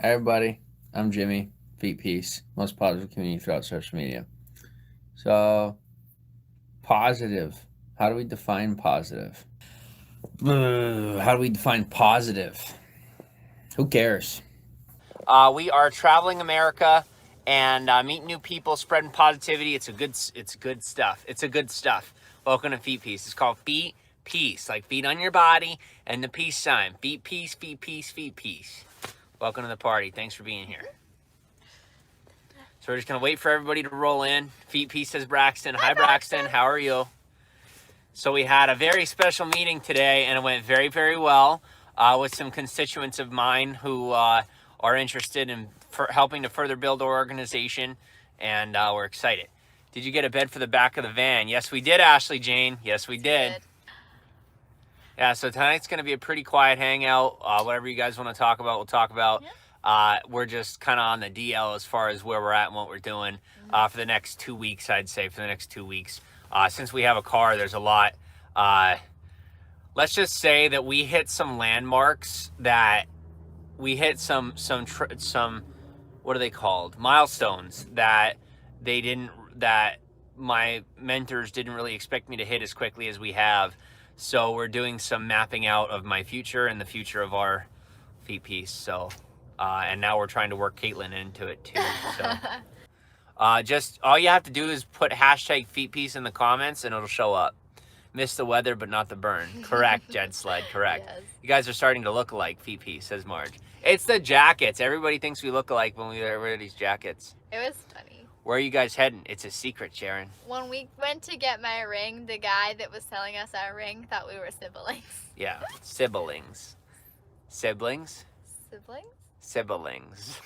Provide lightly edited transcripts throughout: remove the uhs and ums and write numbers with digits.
Hi everybody, I'm Jimmy, Feet Peace, most positive community throughout social media. So, positive. How do we define positive? How do we define positive? Who cares? We are traveling America and meeting new people, spreading positivity. It's good stuff. It's a good stuff. Welcome to Feet Peace. It's called Feet Peace, like feet on your body and the peace sign. Feet Peace, Feet Peace, Feet Peace. Welcome to the party. Thanks for being here. So we're just gonna wait for everybody to roll in. Feet Peace says Braxton. Hi Braxton, how are you? So we had a very special meeting today, and it went very, very well with some constituents of mine who are interested in helping to further build our organization, and we're excited. Did you get a bed for the back of the van? Yes, we did, Ashley Jane. Yes, we did. Yeah, so tonight's going to be a pretty quiet hangout. Whatever you guys want to talk about, we'll talk about. Yeah. We're just kind of on the DL as far as where we're at and what we're doing for the next 2 weeks, I'd say, for the next 2 weeks. Since we have a car, there's a lot. Let's just say that we hit some landmarks that we hit some what are they called? Milestones that that my mentors didn't really expect me to hit as quickly as we have. So we're doing some mapping out of my future and the future of our Feet Piece. So, and now we're trying to work Caitlin into it too. So, just all you have to do is put hashtag Feet Piece in the comments and it'll show up. Miss the weather, but not the burn. Correct, Jed Sled, correct. Yes. You guys are starting to look alike, Feet Piece, says Marge. It's the jackets. Everybody thinks we look alike when we wear these jackets. It was funny. Where are you guys heading? It's a secret, Sharon. When we went to get my ring, the guy that was selling us our ring thought we were siblings. Yeah, siblings. Siblings? Siblings? Siblings.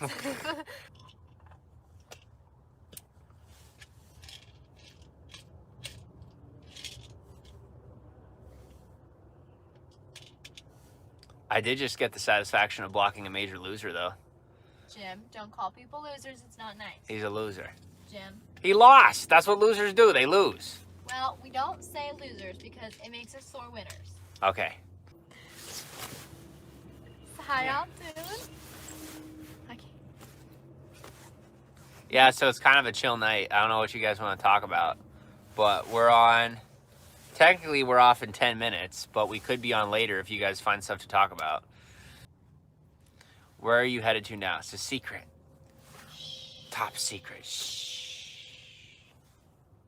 I did just get the satisfaction of blocking a major loser, though. Jim, don't call people losers. It's not nice. He's a loser. Jim. He lost. That's what losers do. They lose. Well, we don't say losers because it makes us sore winners. Okay. So how y'all doing? Okay. Yeah, so it's kind of a chill night. I don't know what you guys want to talk about, but we're on... Technically, we're off in 10 minutes, but we could be on later if you guys find stuff to talk about. Where are you headed to now? It's a secret. Shh. Top secret. Shh.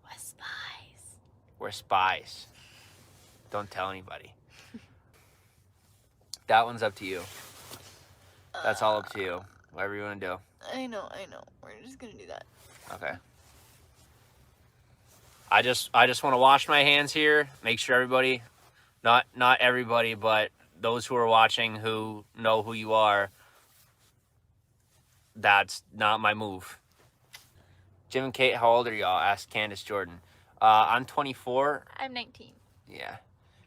We're spies. We're spies. Don't tell anybody. That one's up to you. That's all up to you. Whatever you want to do. I know. We're just going to do that. Okay. I just want to wash my hands here. Make sure everybody, not everybody, but those who are watching who know who you are, that's not my move. Jim and Kate, how old are y'all? Asked Candace Jordan. I'm 24. I'm 19. Yeah.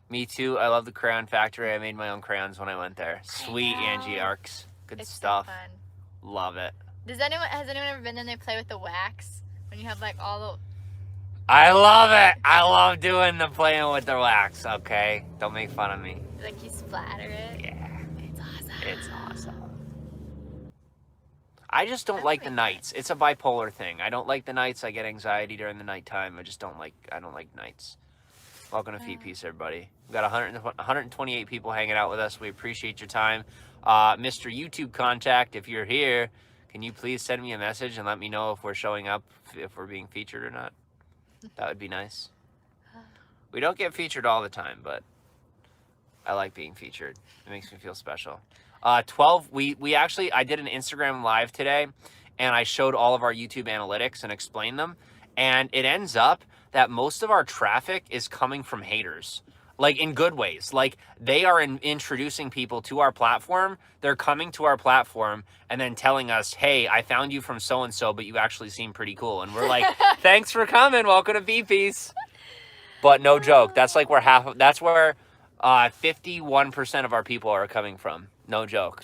Me too. I love the crayon factory. I made my own crayons when I went there. Sweet Angie Arcs. Good stuff. So fun. Love it. Has anyone ever been in there play with the wax? When you have like all the... I love it. I love doing the playing with the wax, okay? Don't make fun of me. Like you splatter it? Yeah. It's awesome. It's awesome. I just don't like the nights. It's a bipolar thing. I don't like the nights. I get anxiety during the nighttime. I don't like nights. Welcome to Feet Peace, everybody. We've got 128 people hanging out with us. We appreciate your time. Mr. YouTube Contact, if you're here, can you please send me a message and let me know if we're showing up, if we're being featured or not? That would be nice. We don't get featured all the time, but I like being featured. It makes me feel special. 12, we actually, I did an Instagram live today, and I showed all of our YouTube analytics and explained them, and it ends up that most of our traffic is coming from haters. Like, in good ways. Like, they are introducing people to our platform. They're coming to our platform and then telling us, hey, I found you from so-and-so, but you actually seem pretty cool. And we're like, thanks for coming. Welcome to Feet Peace. But no joke. That's like where that's where 51% of our people are coming from. No joke.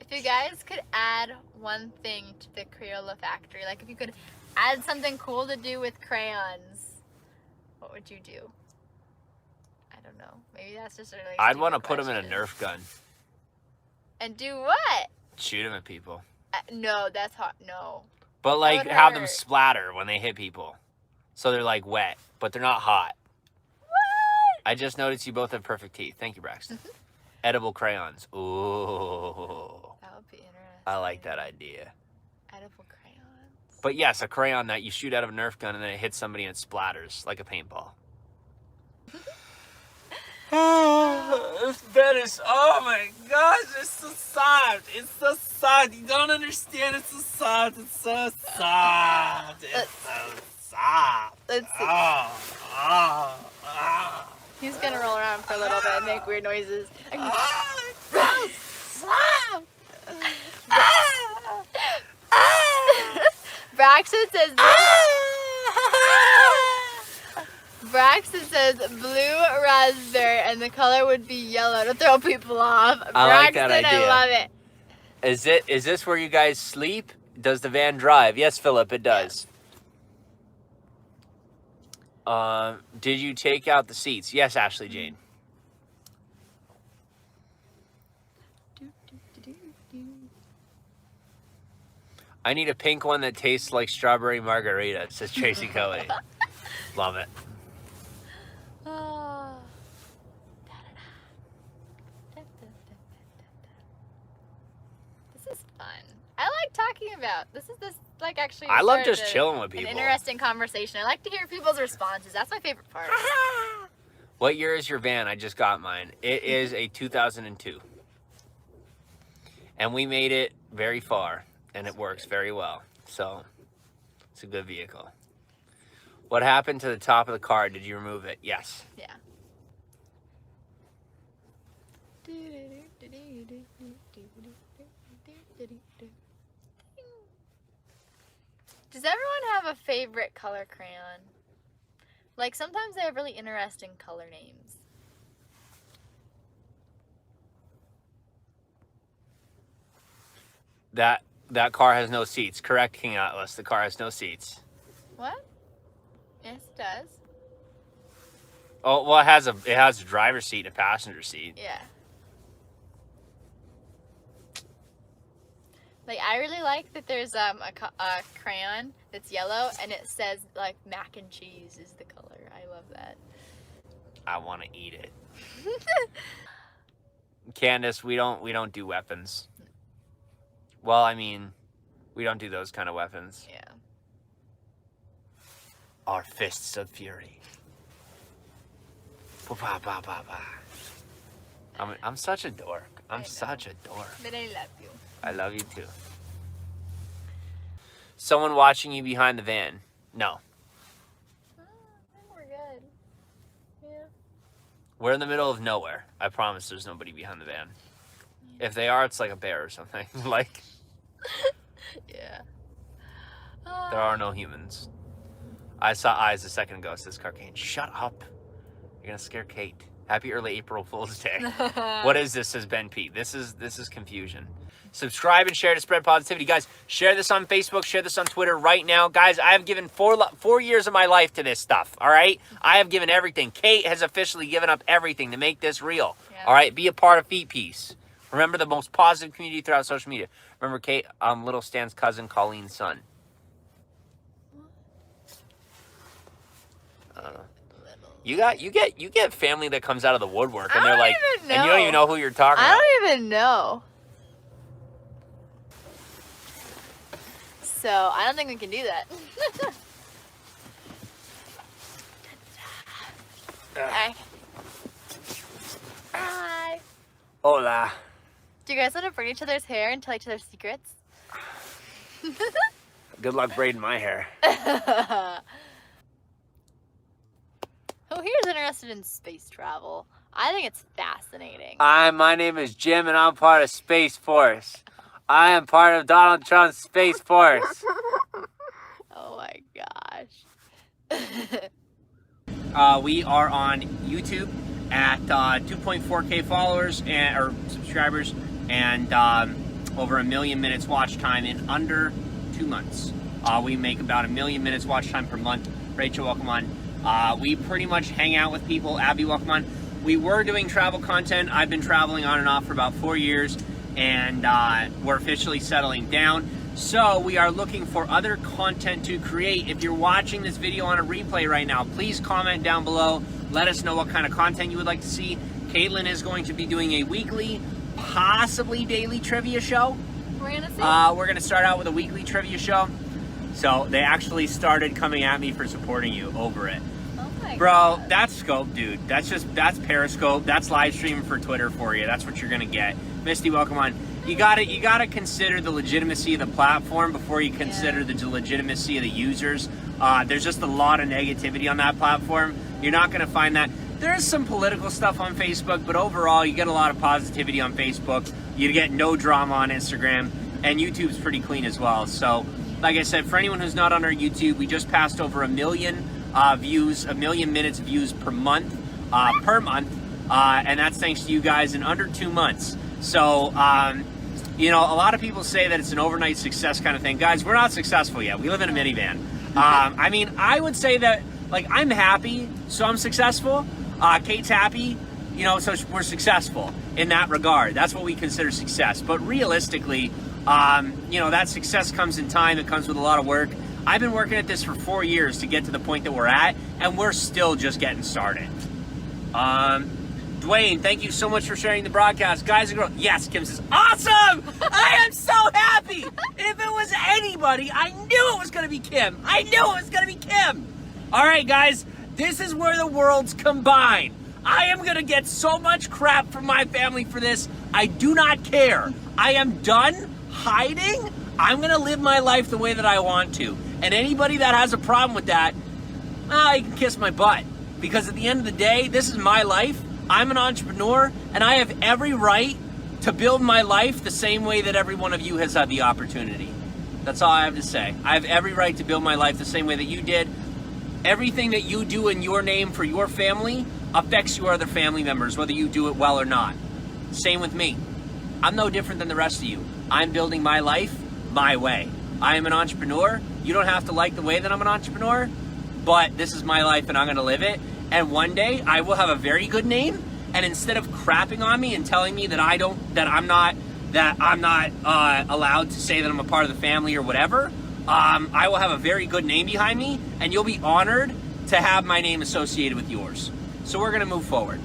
If you guys could add one thing to the Crayola factory, like if you could add something cool to do with crayons, what would you do? I don't know. Maybe that's just a really I'd want to put question. them in a Nerf gun. And do what? Shoot them at people. No, that's hot. No. But like would have them hurt. splatter when they hit people. So they're like wet, but they're not hot. What? I just noticed you both have perfect teeth. Thank you, Braxton. Edible crayons. Ooh. That would be interesting. I like that idea. Edible crayons. But yes, a crayon that you shoot out of a Nerf gun and then it hits somebody and it splatters like a paintball. This bed is, oh my gosh, it's so soft. It's so soft. You don't understand. It's so soft. It's so soft. It's so soft. Let's see. Oh. He's gonna roll around for a little bit and make weird noises. Braxton says blue raspberry and the color would be yellow to throw people off. I like that Braxton, idea. I love it. Is this where you guys sleep? Does the van drive? Yes, Philip, it does. Did you take out the seats? Yes, Ashley Jane. I need a pink one that tastes like strawberry margarita, says Tracy Cody. Love it. Oh. This is fun. I like talking about this like actually. I love started just chilling with An people. interesting conversation. I like to hear people's responses. That's my favorite part. What year is your van? I just got mine. It is a 2002. And we made it very far, and it works very well. So, it's a good vehicle. What happened to the top of the car? Did you remove it? Yes. Yeah. Does everyone have a favorite color crayon? Like sometimes they have really interesting color names. That car has no seats. Correct, King Atlas. The car has no seats. What? Yes, it does. Oh, well, it has a driver's seat and a passenger seat. Yeah. Like I really like that there's a crayon that's yellow and it says like mac and cheese is the color. I love that. I want to eat it. Candace, we don't do weapons. Well, I mean, we don't do those kind of weapons. Yeah. Our fists of fury. Ba, ba, ba, ba. I'm such a dork. I'm such a dork. But I love you. I love you too. Someone watching you behind the van? No. I think we're good. Yeah. We're in the middle of nowhere. I promise there's nobody behind the van. If they are, it's like a bear or something. Like, Yeah. there are no humans. I saw eyes a second ago, says Carcane. Shut up. You're gonna scare Kate. Happy early April Fool's Day. What is this, says Ben Pete? This is confusion. Subscribe and share to spread positivity. Guys, share this on Facebook. Share this on Twitter right now. Guys, I have given 4 years of my life to this stuff, all right? I have given everything. Kate has officially given up everything to make this real, all right? Be a part of Feet Piece. Remember, the most positive community throughout social media. Remember, Kate, Little Stan's cousin, Colleen's son. You get family that comes out of the woodwork, and they're like, and you don't even know who you're talking about. I don't even know. So I don't think we can do that. Okay. Hi. Hola. Do you guys want to burn each other's hair and tell each other secrets? Good luck braiding my hair. Who here is interested in space travel? I think it's fascinating. My name is Jim, and I'm part of Space Force. I am part of Donald Trump's Space Force. Oh my gosh. We are on YouTube at 2.4K followers or subscribers, and over 1 million minutes watch time in under 2 months. We make about 1 million minutes watch time per month. Rachel, welcome on. We pretty much hang out with people. Abby, welcome on. We were doing travel content. I've been traveling on and off for about 4 years, and we're officially settling down. So we are looking for other content to create. If you're watching this video on a replay right now, please comment down below. Let us know what kind of content you would like to see. Caitlin is going to be doing a weekly, possibly daily trivia show. We're gonna see. We're gonna start out with a weekly trivia show. So they actually started coming at me for supporting you over it. Oh my Bro, God. that's scope, dude. That's Periscope. That's live streaming for Twitter for you. That's what you're gonna get. Misty, welcome on. You gotta consider the legitimacy of the platform before you consider the legitimacy of the users. There's just a lot of negativity on that platform. You're not gonna find that. There is some political stuff on Facebook, but overall you get a lot of positivity on Facebook. You get no drama on Instagram, and YouTube's pretty clean as well. So, like I said, for anyone who's not on our YouTube, we just passed over 1 million views, 1 million minutes views per month, and that's thanks to you guys in under 2 months. So, you know, a lot of people say that it's an overnight success kind of thing. Guys, we're not successful yet. We live in a minivan. I mean, I would say that, like, I'm happy, so I'm successful. Kate's happy, you know, so we're successful in that regard. That's what we consider success. But realistically, you know, that success comes in time. It comes with a lot of work. I've been working at this for 4 years to get to the point that we're at, and we're still just getting started. Dwayne, thank you so much for sharing the broadcast. Guys and girls, yes, Kim says, awesome! I am so happy! If it was anybody, I knew it was gonna be Kim. I knew it was gonna be Kim. All right, guys, this is where the worlds combine. I am gonna get so much crap from my family for this. I do not care. I am done hiding. I'm gonna live my life the way that I want to. And anybody that has a problem with that, you can kiss my butt. Because at the end of the day, this is my life. I'm an entrepreneur, and I have every right to build my life the same way that every one of you has had the opportunity. That's all I have to say. I have every right to build my life the same way that you did. Everything that you do in your name for your family affects your other family members, whether you do it well or not. Same with me. I'm no different than the rest of you. I'm building my life my way. I am an entrepreneur. You don't have to like the way that I'm an entrepreneur, but this is my life and I'm gonna live it. And one day I will have a very good name, and instead of crapping on me and telling me that I'm not allowed to say that I'm a part of the family or whatever, I will have a very good name behind me, and you'll be honored to have my name associated with yours. So we're gonna move forward.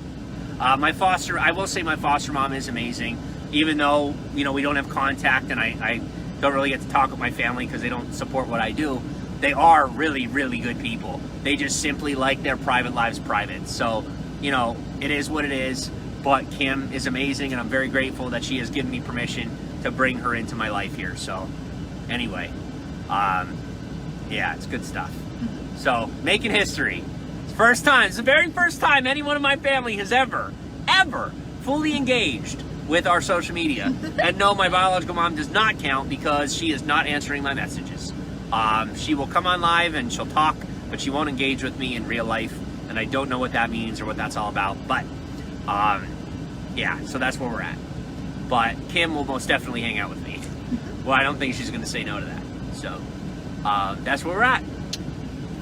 I will say my foster mom is amazing, even though, you know, we don't have contact and I don't really get to talk with my family because they don't support what I do. They are really, really good people. They just simply like their private lives private. So, you know, it is what it is, but Kim is amazing, and I'm very grateful that she has given me permission to bring her into my life here. So, anyway, yeah, it's good stuff. So, making history. It's first time, it's the very first time anyone in my family has ever fully engaged with our social media. And no, my biological mom does not count because she is not answering my messages. She will come on live and she'll talk, but she won't engage with me in real life, and I don't know what that means or what that's all about, but yeah, so that's where we're at. But Kim will most definitely hang out with me. Well, I don't think she's going to say no to that. So that's where we're at.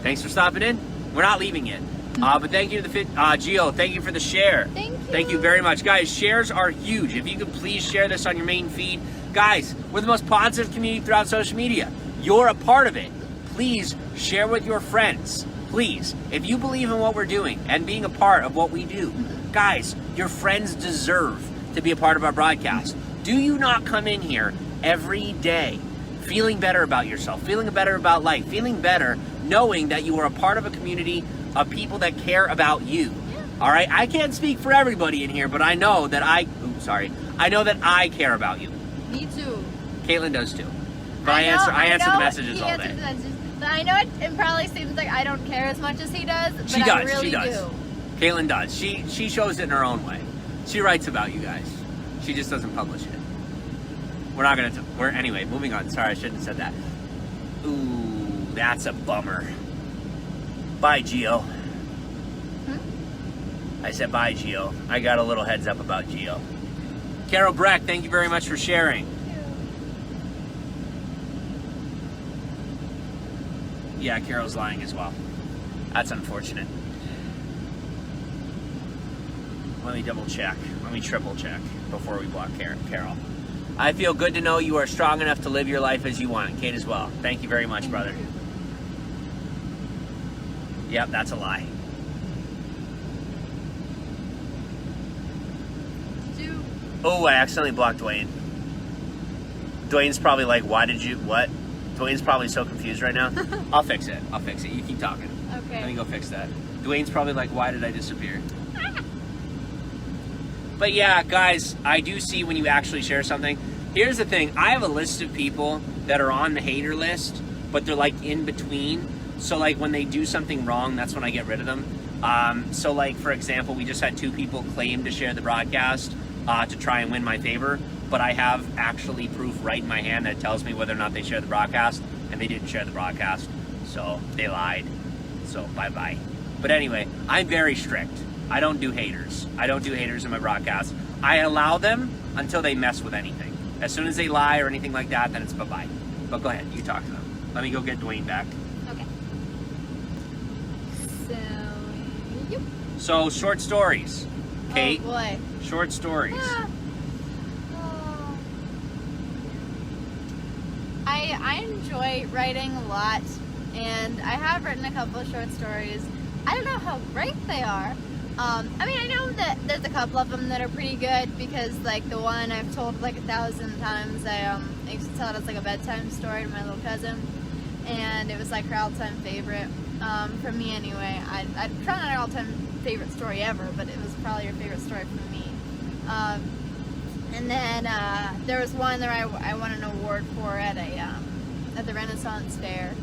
Thanks for stopping in. We're not leaving yet. But thank you to the Gio, thank you for the share. Thank you very much. Guys, shares are huge. If you could please share this on your main feed. Guys, we're the most positive community throughout social media. You're a part of it. Please share with your friends. Please, if you believe in what we're doing and being a part of what we do, guys, your friends deserve to be a part of our broadcast. Do you not come in here every day feeling better about yourself, feeling better about life, feeling better knowing that you are a part of a community of people that care about you? All right, I can't speak for everybody in here, but I know that I know that I care about you. Me too. Caitlin does too. But I answer the messages all day. But I know it probably seems like I don't care as much as he does, but She does, I really she does. do. Caitlin does. She shows it in her own way. She writes about you guys. She just doesn't publish it. Anyway, moving on. Sorry, I shouldn't have said that. Ooh, that's a bummer. Bye, Gio. I said bye, Gio. I got a little heads up about Gio. Carol Breck, thank you very much for sharing. Yeah, Carol's lying as well. That's unfortunate. Let me double check. Let me triple check before we block Carol. I feel good to know you are strong enough to live your life as you want. Kate as well. Thank you very much, brother. Yep, that's a lie. Oh, I accidentally blocked Dwayne. Dwayne's probably like, why did you, what? Dwayne's probably so confused right now. I'll fix it. I'll fix it. You keep talking. Okay. Let me go fix that. Dwayne's probably like, why did I disappear? But yeah, guys, I do see when you actually share something. Here's the thing. I have a list of people that are on the hater list, but they're like in between. So like when they do something wrong, that's when I get rid of them. So like, for example, we just had 2 people claim to share the broadcast to try and win my favor. But I have actually proof right in my hand that tells me whether or not they share the broadcast, and they didn't share the broadcast. So they lied. So bye-bye. But anyway, I'm very strict. I don't do haters. I don't do haters in my broadcast. I allow them until they mess with anything. As soon as they lie or anything like that, then it's bye-bye. But go ahead, you talk to them. Let me go get Dwayne back. Okay. So, yep. So, short stories. Kate? Oh boy. Short stories. Ah. Oh. I enjoy writing a lot, and I have written a couple of short stories. I don't know how great they are. I mean, I know that there's a couple of them that are pretty good because, like, the one I've told like 1,000 times. I used to tell it as like a bedtime story to my little cousin, and it was like her all-time favorite. For me, anyway. I'd probably not her all-time favorite story ever, but it was probably her favorite story for me. And then there was one that I won an award for at the Renaissance Fair.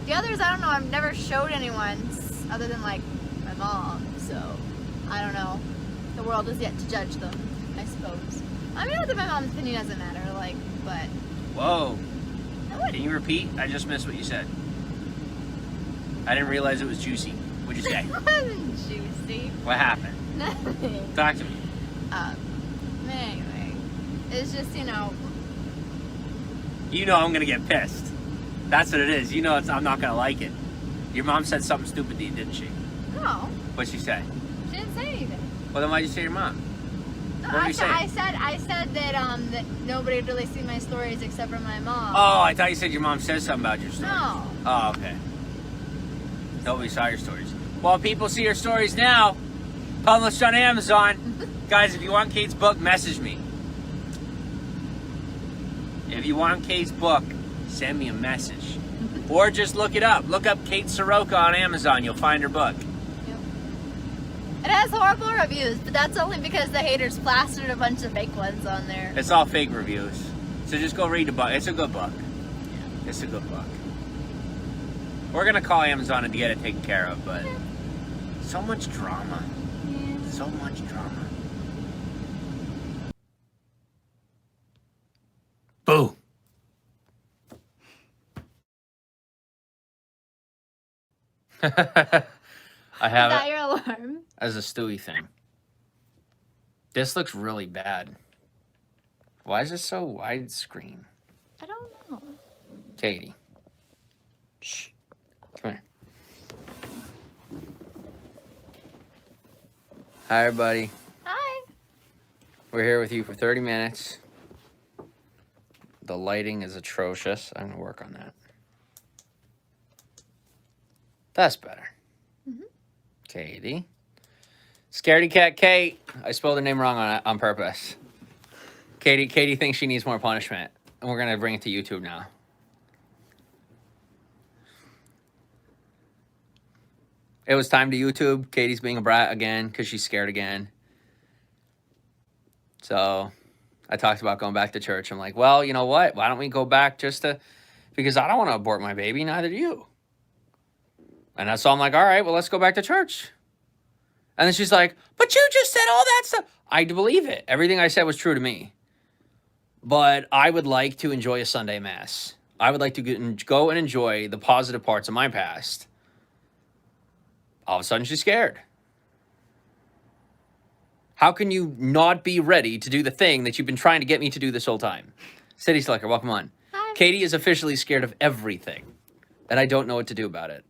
The others, I don't know. I've never showed anyone other than like my mom, so I don't know. The world is yet to judge them, I suppose. I mean, not that my mom's opinion doesn't matter, like, but. Whoa. What? Can you repeat? I just missed what you said. I didn't realize it was juicy. What'd you say? It wasn't juicy. What happened? Nothing. Talk to me. Anyway, it's just, you know. You know I'm gonna get pissed. That's what it is. You know I'm not gonna like it. Your mom said something stupid to you, didn't she? No. What'd she say? She didn't say anything. Well, then why'd you say your mom? No, What did you say? I said that nobody had really seen my stories except for my mom. Oh, I thought you said your mom said something about your stories. No. Oh, okay. Nobody saw your stories. Well, people see your stories now. Published on Amazon. Guys, if you want Kate's book, message me. If you want Kate's book, send me a message. Or just look it up. Look up Kate Soroka on Amazon. You'll find her book. Yep. It has horrible reviews, but that's only because the haters plastered a bunch of fake ones on there. It's all fake reviews. So just go read the book. It's a good book. It's a good book. We're going to call Amazon and get it taken care of, but so much drama. Yeah. So much drama. Boo. I have Is that it your alarm? as a Stewie thing. This looks really bad. Why is it so widescreen? I don't know. Katie. Shh. Come here. Hi, everybody. Hi. We're here with you for 30 minutes. The lighting is atrocious. I'm going to work on that. That's better. Mm-hmm. Katie. Scaredy Cat Kate. I spelled her name wrong on purpose. Katie thinks she needs more punishment. And we're going to bring it to YouTube now. It was time to YouTube. Katie's being a brat again because she's scared again. So I talked about going back to church. I'm like, well, you know what? Why don't we go back because I don't want to abort my baby. Neither do you. And that's all. I'm like, all right, well, let's go back to church. And then she's like, but you just said all that stuff. I believe it. Everything I said was true to me. But I would like to enjoy a Sunday Mass. I would like to go and enjoy the positive parts of my past. All of a sudden, she's scared. How can you not be ready to do the thing that you've been trying to get me to do this whole time? City Slicker, welcome on. Hi. Katie is officially scared of everything. And I don't know what to do about it.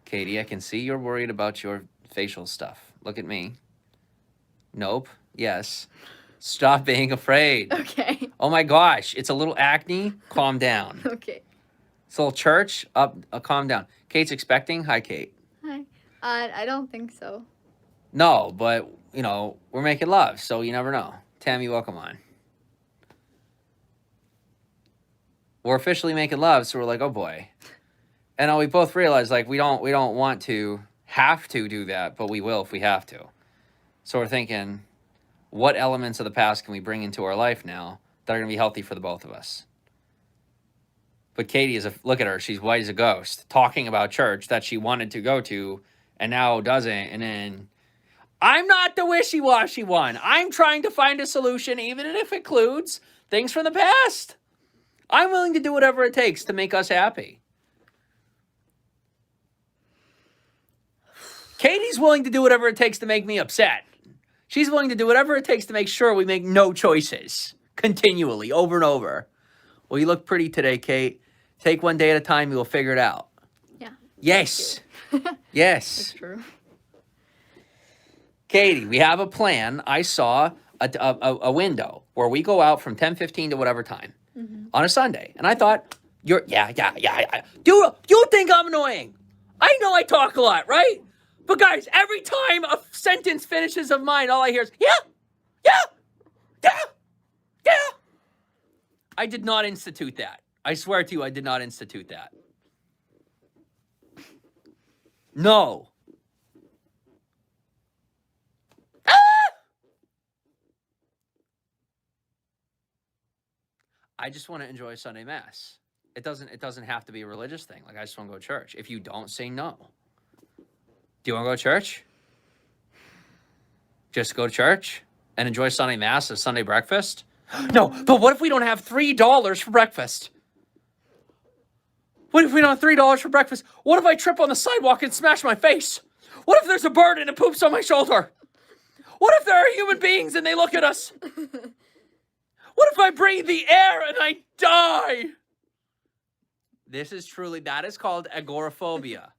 Katie, I can see you're worried about your facial stuff. Look at me. Nope. Yes. Stop being afraid. Okay. Oh my gosh, it's a little acne. Calm down. Okay. It's a little church. Up. Calm down. Kate's expecting. Hi, Kate. Hi. I don't think so. No, but you know we're making love, so you never know. Tammy, welcome on. We're officially making love, so we're like, oh boy. And we both realize like we don't want to have to do that, but we will if we have to. So we're thinking, what elements of the past can we bring into our life now that are going to be healthy for the both of us? But Katie look at her, she's white as a ghost, talking about church that she wanted to go to and now doesn't. And then, I'm not the wishy-washy one. I'm trying to find a solution, even if it includes things from the past. I'm willing to do whatever it takes to make us happy. Katie's willing to do whatever it takes to make me upset. She's willing to do whatever it takes to make sure we make no choices continually, over and over. Well, you look pretty today, Kate. Take one day at a time, you will figure it out. Yeah. Yes. Yes. That's true. Katie, we have a plan. I saw a window where we go out from 10:15 to whatever time on a Sunday. And I thought, yeah. You think I'm annoying? I know I talk a lot, right? But guys, every time a sentence finishes of mine, all I hear is, yeah. I did not institute that. I swear to you, I did not institute that. No. I just want to enjoy Sunday Mass. It doesn't have to be a religious thing. Like, I just want to go to church. If you don't, say no. Do you want to go to church? Just go to church and enjoy Sunday Mass as Sunday breakfast? No, but what if we don't have $3 for breakfast? What if we don't have $3 for breakfast? What if I trip on the sidewalk and smash my face? What if there's a bird and it poops on my shoulder? What if there are human beings and they look at us? What if I breathe the air and I die? That is called agoraphobia.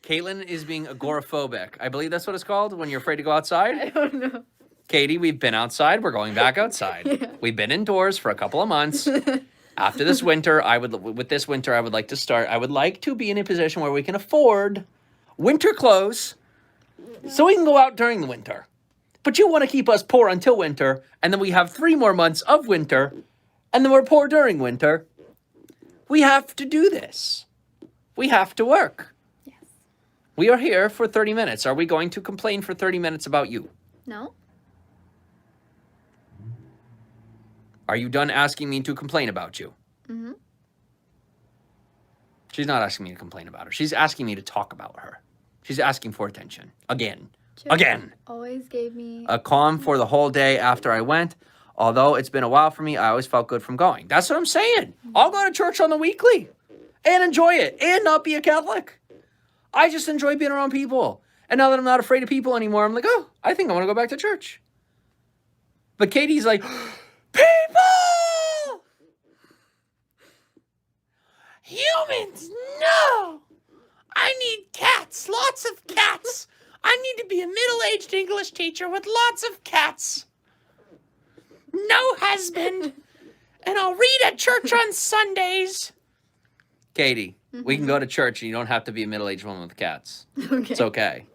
Caitlin is being agoraphobic. I believe that's what it's called when you're afraid to go outside. I don't know. Katie, we've been outside. We're going back outside. Yeah. We've been indoors for a couple of months. After this winter, I would like to start. I would like to be in a position where we can afford winter clothes so we can go out during the winter. But you want to keep us poor until winter, and then we have 3 more months of winter, and then we're poor during winter. We have to do this. We have to work. Yes. We are here for 30 minutes. Are we going to complain for 30 minutes about you? No. Are you done asking me to complain about you? Mm-hmm. She's not asking me to complain about her. She's asking me to talk about her. She's asking for attention. Again. Chip Again. Always gave me a calm for the whole day after I went. Although it's been a while for me, I always felt good from going. That's what I'm saying. I'll go to church on the weekly and enjoy it and not be a Catholic. I just enjoy being around people. And now that I'm not afraid of people anymore, I'm like, oh, I think I want to go back to church. But Katie's like, people! Humans, no! I need cats, lots of cats. I need to be a middle-aged English teacher with lots of cats. No husband. And I'll read at church on Sundays. Katie, we can go to church and you don't have to be a middle-aged woman with cats. Okay. It's okay.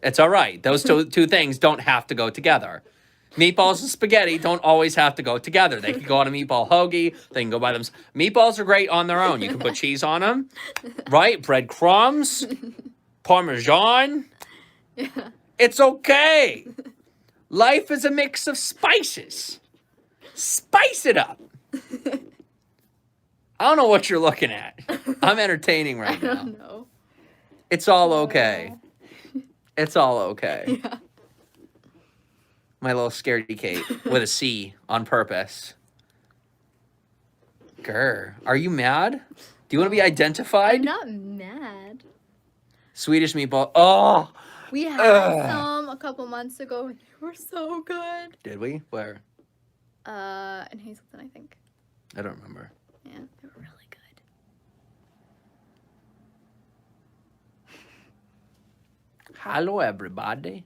It's all right. Those two things don't have to go together. Meatballs and spaghetti don't always have to go together. They can go on a meatball hoagie. They can go by them. Meatballs are great on their own. You can put cheese on them, right? Breadcrumbs, Parmesan. Yeah. It's okay. Life is a mix of spices. Spice it up. I don't know what you're looking at. I'm entertaining right now. I don't know. It's all okay. It's all okay. Yeah. My little scaredy Kate with a C on purpose. Grr. Are you mad? Do you want to be identified? I'm not mad. Swedish meatball. Oh. We had some a couple months ago and they were so good. Did we? Where? In Hazleton, I think. I don't remember. Yeah, they were really good. Hello, everybody.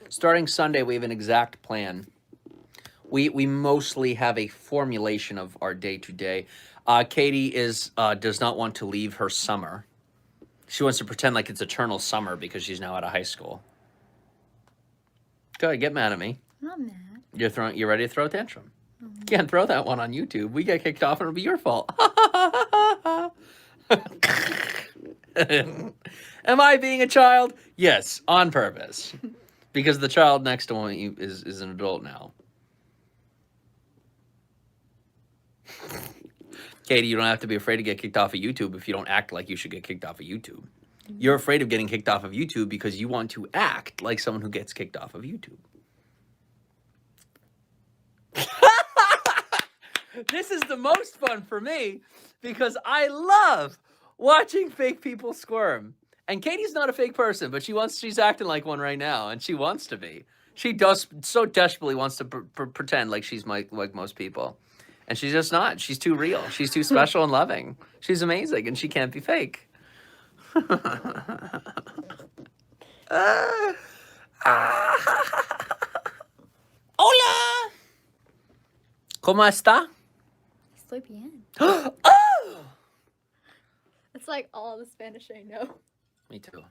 Starting Sunday, we have an exact plan. We mostly have a formulation of our day-to-day. Katie does not want to leave her summer. She wants to pretend like it's eternal summer because she's now out of high school. Go ahead, get mad at me. I'm not mad. You're ready to throw a tantrum. Can't throw that one on YouTube. We get kicked off and it'll be your fault. Am I being a child? Yes, on purpose. Because the child next to me is an adult now. Katie, you don't have to be afraid to get kicked off of YouTube if you don't act like you should get kicked off of YouTube. You're afraid of getting kicked off of YouTube because you want to act like someone who gets kicked off of YouTube. This is the most fun for me because I love watching fake people squirm. And Katie's not a fake person, but she's acting like one right now, and she wants to be. She does so desperately wants to pretend like she's like most people. And she's just not. She's too real. She's too special and loving. She's amazing, and she can't be fake. Hola! ¿Cómo está? Estoy bien. Oh! It's like all the Spanish I know. Me too.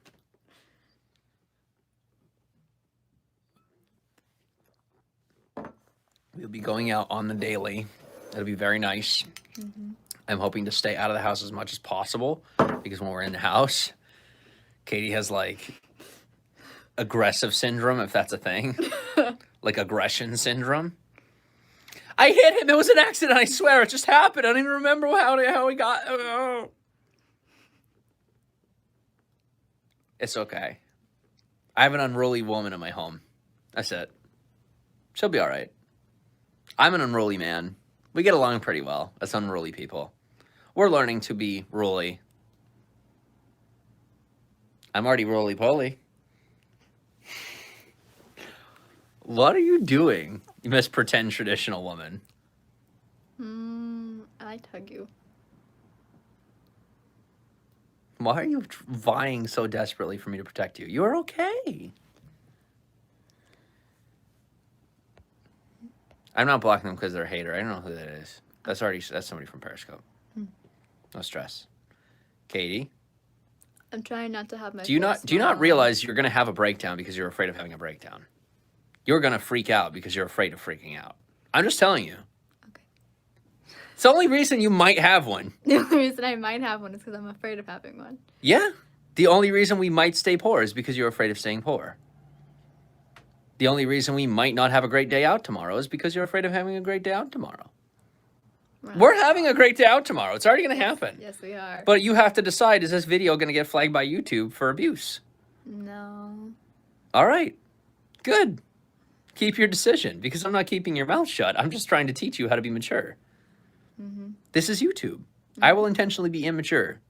We'll be going out on the daily. It'll be very nice. Mm-hmm. I'm hoping to stay out of the house as much as possible because when we're in the house, Katie has like aggressive syndrome, if that's a thing. Like aggression syndrome. I hit him. It was an accident. I swear. It just happened. I don't even remember how he got. Oh. It's okay. I have an unruly woman in my home. That's it. She'll be all right. I'm an unruly man. We get along pretty well as unruly people. We're learning to be ruly. I'm already roly-poly. What are you doing, you Miss Pretend Traditional Woman? I like to hug you. Why are you vying so desperately for me to protect you? You're okay. I'm not blocking them because they're a hater. I don't know who that is. That's somebody from Periscope. No stress. Katie? I'm trying not to have my Do you not realize you're going to have a breakdown because you're afraid of having a breakdown? You're going to freak out because you're afraid of freaking out. I'm just telling you. Okay. It's the only reason you might have one. The only reason I might have one is because I'm afraid of having one. Yeah. The only reason we might stay poor is because you're afraid of staying poor. The only reason we might not have a great day out tomorrow is because you're afraid of having a great day out tomorrow. Wow. We're having a great day out tomorrow. It's already going to happen. Yes, we are. But you have to decide, is this video going to get flagged by YouTube for abuse? No. All right. Good. Keep your decision, because I'm not keeping your mouth shut. I'm just trying to teach you how to be mature. Mm-hmm. This is YouTube. I will intentionally be immature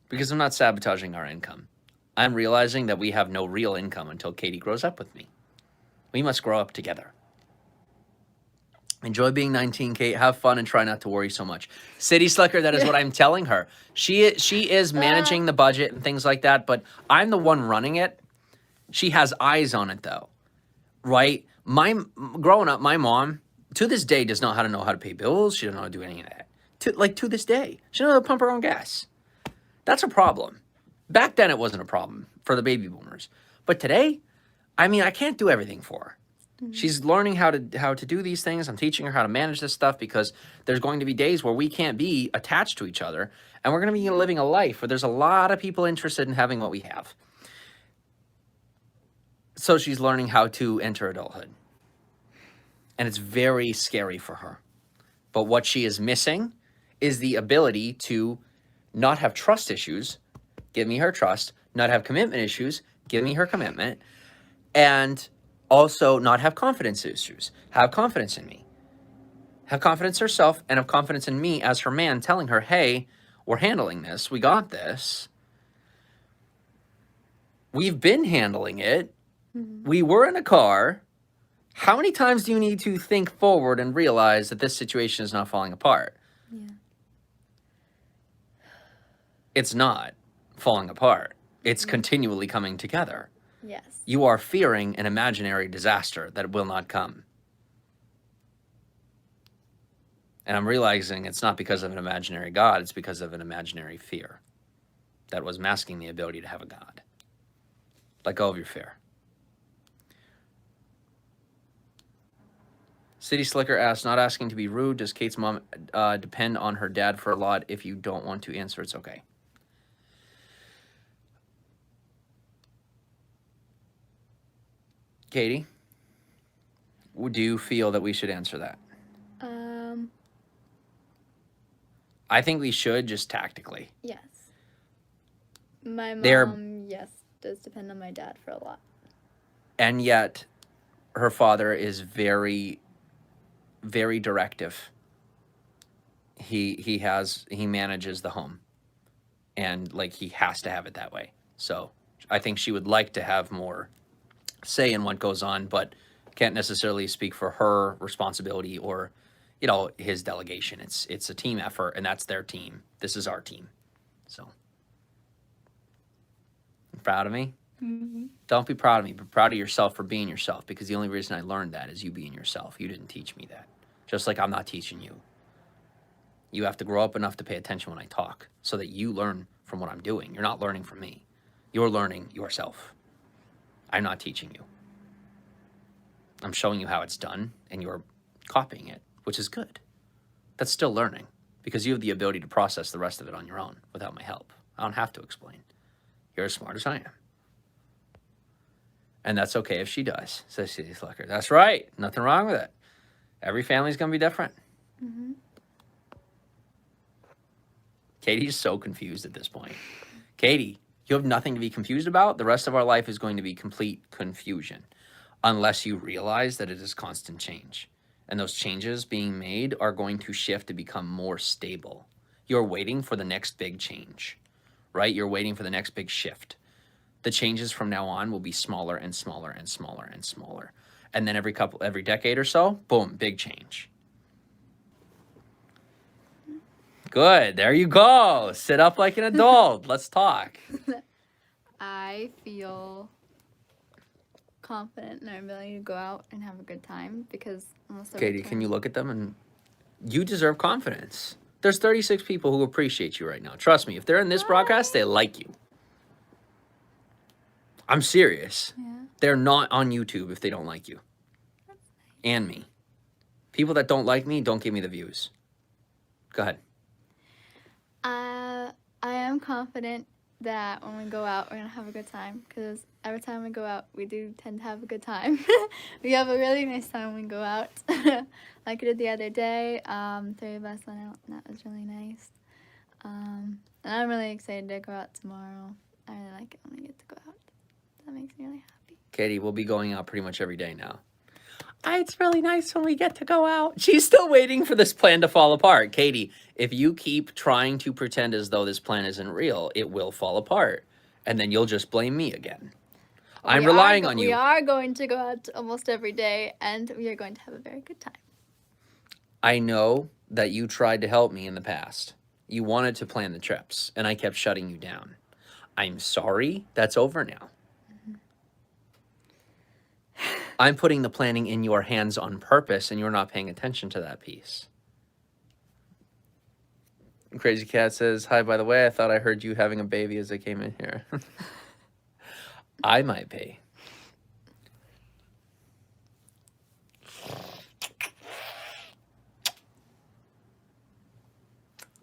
because I'm not sabotaging our income. I'm realizing that we have no real income until Katie grows up with me. We must grow up together. Enjoy being 19, Kate. Have fun and try not to worry so much. City Slicker, that is what I'm telling her. She is managing the budget and things like that, but I'm the one running it. She has eyes on it, though, right? Growing up, my mom, to this day, does not know how to pay bills. She doesn't know how to do any of that. To this day. She doesn't know how to pump her own gas. That's a problem. Back then, it wasn't a problem for the baby boomers. But today, I mean, I can't do everything for her. She's learning how to do these things. I'm teaching her how to manage this stuff because there's going to be days where we can't be attached to each other, and we're going to be living a life where there's a lot of people interested in having what we have. So she's learning how to enter adulthood. And it's very scary for her. But what she is missing is the ability to not have trust issues, give me her trust, not have commitment issues, give me her commitment, and also not have confidence issues, have confidence in me. Have confidence in herself and have confidence in me as her man, telling her, hey, we're handling this, we got this. We've been handling it. We were in a car. How many times do you need to think forward and realize that this situation is not falling apart? Yeah. It's not falling apart. It's continually coming together. Yes. You are fearing an imaginary disaster that will not come. And I'm realizing it's not because of an imaginary God, it's because of an imaginary fear that was masking the ability to have a God. Let go of your fear. City Slicker asks, not asking to be rude, does Kate's mom depend on her dad for a lot? If you don't want to answer, it's okay. Katie, do you feel that we should answer that? I think we should, just tactically. Yes. My They're- mom, yes, does depend on my dad for a lot. And yet, her father is very, very directive. He manages the home, and like he has to have it that way. So I think she would like to have more say in what goes on, but can't necessarily speak for her responsibility or, you know, his delegation. It's a team effort, and that's their team. This is our team. So, you proud of me? Mm-hmm. Don't be proud of me, but proud of yourself for being yourself, because the only reason I learned that is you being yourself. You didn't teach me that. Just like I'm not teaching you. You have to grow up enough to pay attention when I talk so that you learn from what I'm doing. You're not learning from me. You're learning yourself. I'm not teaching you. I'm showing you how it's done, and you're copying it, which is good. That's still learning, because you have the ability to process the rest of it on your own without my help. I don't have to explain. You're as smart as I am. And that's okay if she does, says City Slicker. That's right. Nothing wrong with it. Every family's going to be different. Mm-hmm. Katie's so confused at this point. Katie, you have nothing to be confused about. The rest of our life is going to be complete confusion unless you realize that it is constant change. And those changes being made are going to shift to become more stable. You're waiting for the next big change, right? You're waiting for the next big shift. The changes from now on will be smaller and smaller and smaller and smaller. And then every decade or so, boom, big change. Good. There you go. Sit up like an adult. Let's talk. I feel confident in our ability to go out and have a good time because almost every Katie, time. can you look at them? And you deserve confidence. There's 36 people who appreciate you right now. Trust me, if they're in this broadcast, they like you. I'm serious. Yeah. They're not on YouTube if they don't like you. And me. People that don't like me don't give me the views. Go ahead. I am confident that when we go out, we're going to have a good time because every time we go out, we do tend to have a good time. We have a really nice time when we go out. Like we did the other day, 3 of us went out, and that was really nice. And I'm really excited to go out tomorrow. I really like it when we get to go out. That makes me really happy. Katie, we'll be going out pretty much every day now. It's really nice when we get to go out. She's still waiting for this plan to fall apart. Katie, if you keep trying to pretend as though this plan isn't real, it will fall apart. And then you'll just blame me again. I'm relying on you. We are going to go out almost every day, and we are going to have a very good time. I know that you tried to help me in the past. You wanted to plan the trips, and I kept shutting you down. I'm sorry. That's over now. I'm putting the planning in your hands on purpose, and you're not paying attention to that piece. Crazy Cat says, hi, by the way, I thought I heard you having a baby as I came in here. I might be.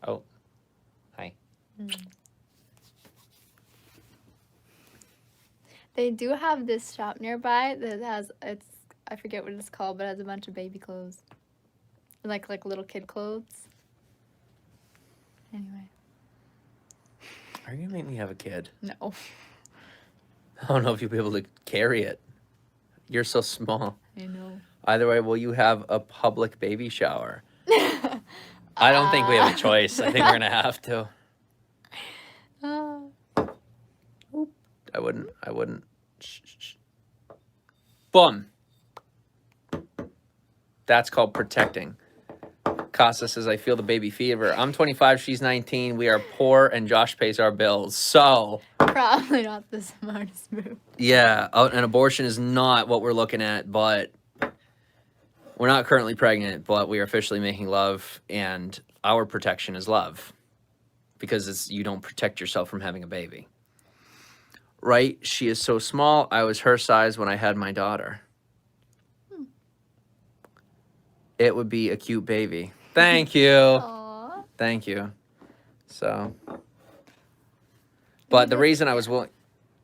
Oh, hi. They do have this shop nearby that has, I forget what it's called, but it has a bunch of baby clothes. Like little kid clothes. Anyway. Are you going to make me have a kid? No. I don't know if you'll be able to carry it. You're so small. I know. Either way, will you have a public baby shower? I don't think we have a choice. I think we're going to have to. Oop. I wouldn't. Shh, shh, shh. Boom. That's called protecting. Casa says, I feel the baby fever. I'm 25, she's 19. We are poor, and Josh pays our bills. So, Probably not the smartest move. yeah, an abortion is not what we're looking at, but we're not currently pregnant, but we are officially making love, and our protection is love because you don't protect yourself from having a baby. Right? She is so small. I was her size when I had my daughter. It would be a cute baby. Thank you. Aww. Thank you. So, but the reason I was willing,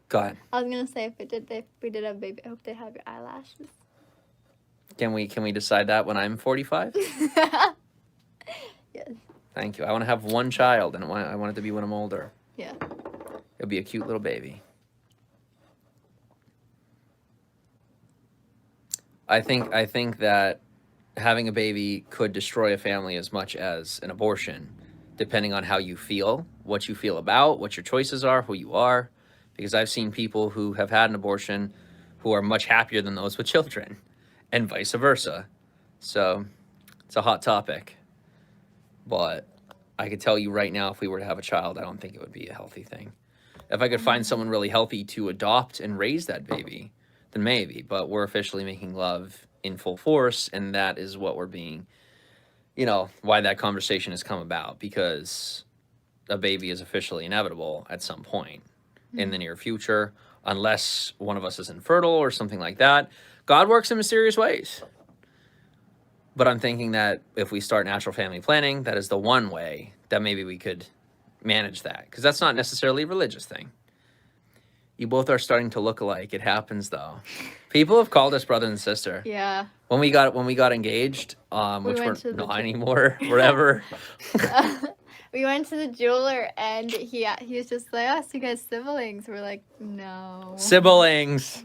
go ahead. I was gonna say if we did have a baby, I hope they have your eyelashes. Can we decide that when I'm 45? Yes. Thank you. I want to have one child, and I want it to be when I'm older. Yeah. It'll be a cute little baby. I think that having a baby could destroy a family as much as an abortion, depending on how you feel, what you feel about, what your choices are, who you are. Because I've seen people who have had an abortion who are much happier than those with children, and vice versa. So it's a hot topic. But I could tell you right now, if we were to have a child, I don't think it would be a healthy thing. If I could find someone really healthy to adopt and raise that baby, then maybe. But we're officially making love in full force, and that is what we're being, why that conversation has come about, because a baby is officially inevitable at some point in the near future, unless one of us is infertile or something like that. God works in mysterious ways. But I'm thinking that if we start natural family planning, that is the one way that maybe we could manage that, because that's not necessarily a religious thing. You both are starting to look alike. It happens, though. People have called us brother and sister. Yeah. When we got engaged, which we're not anymore, whatever. We went to the jeweler, and he was just like, "Oh, so you guys siblings?" We're like, "No." Siblings.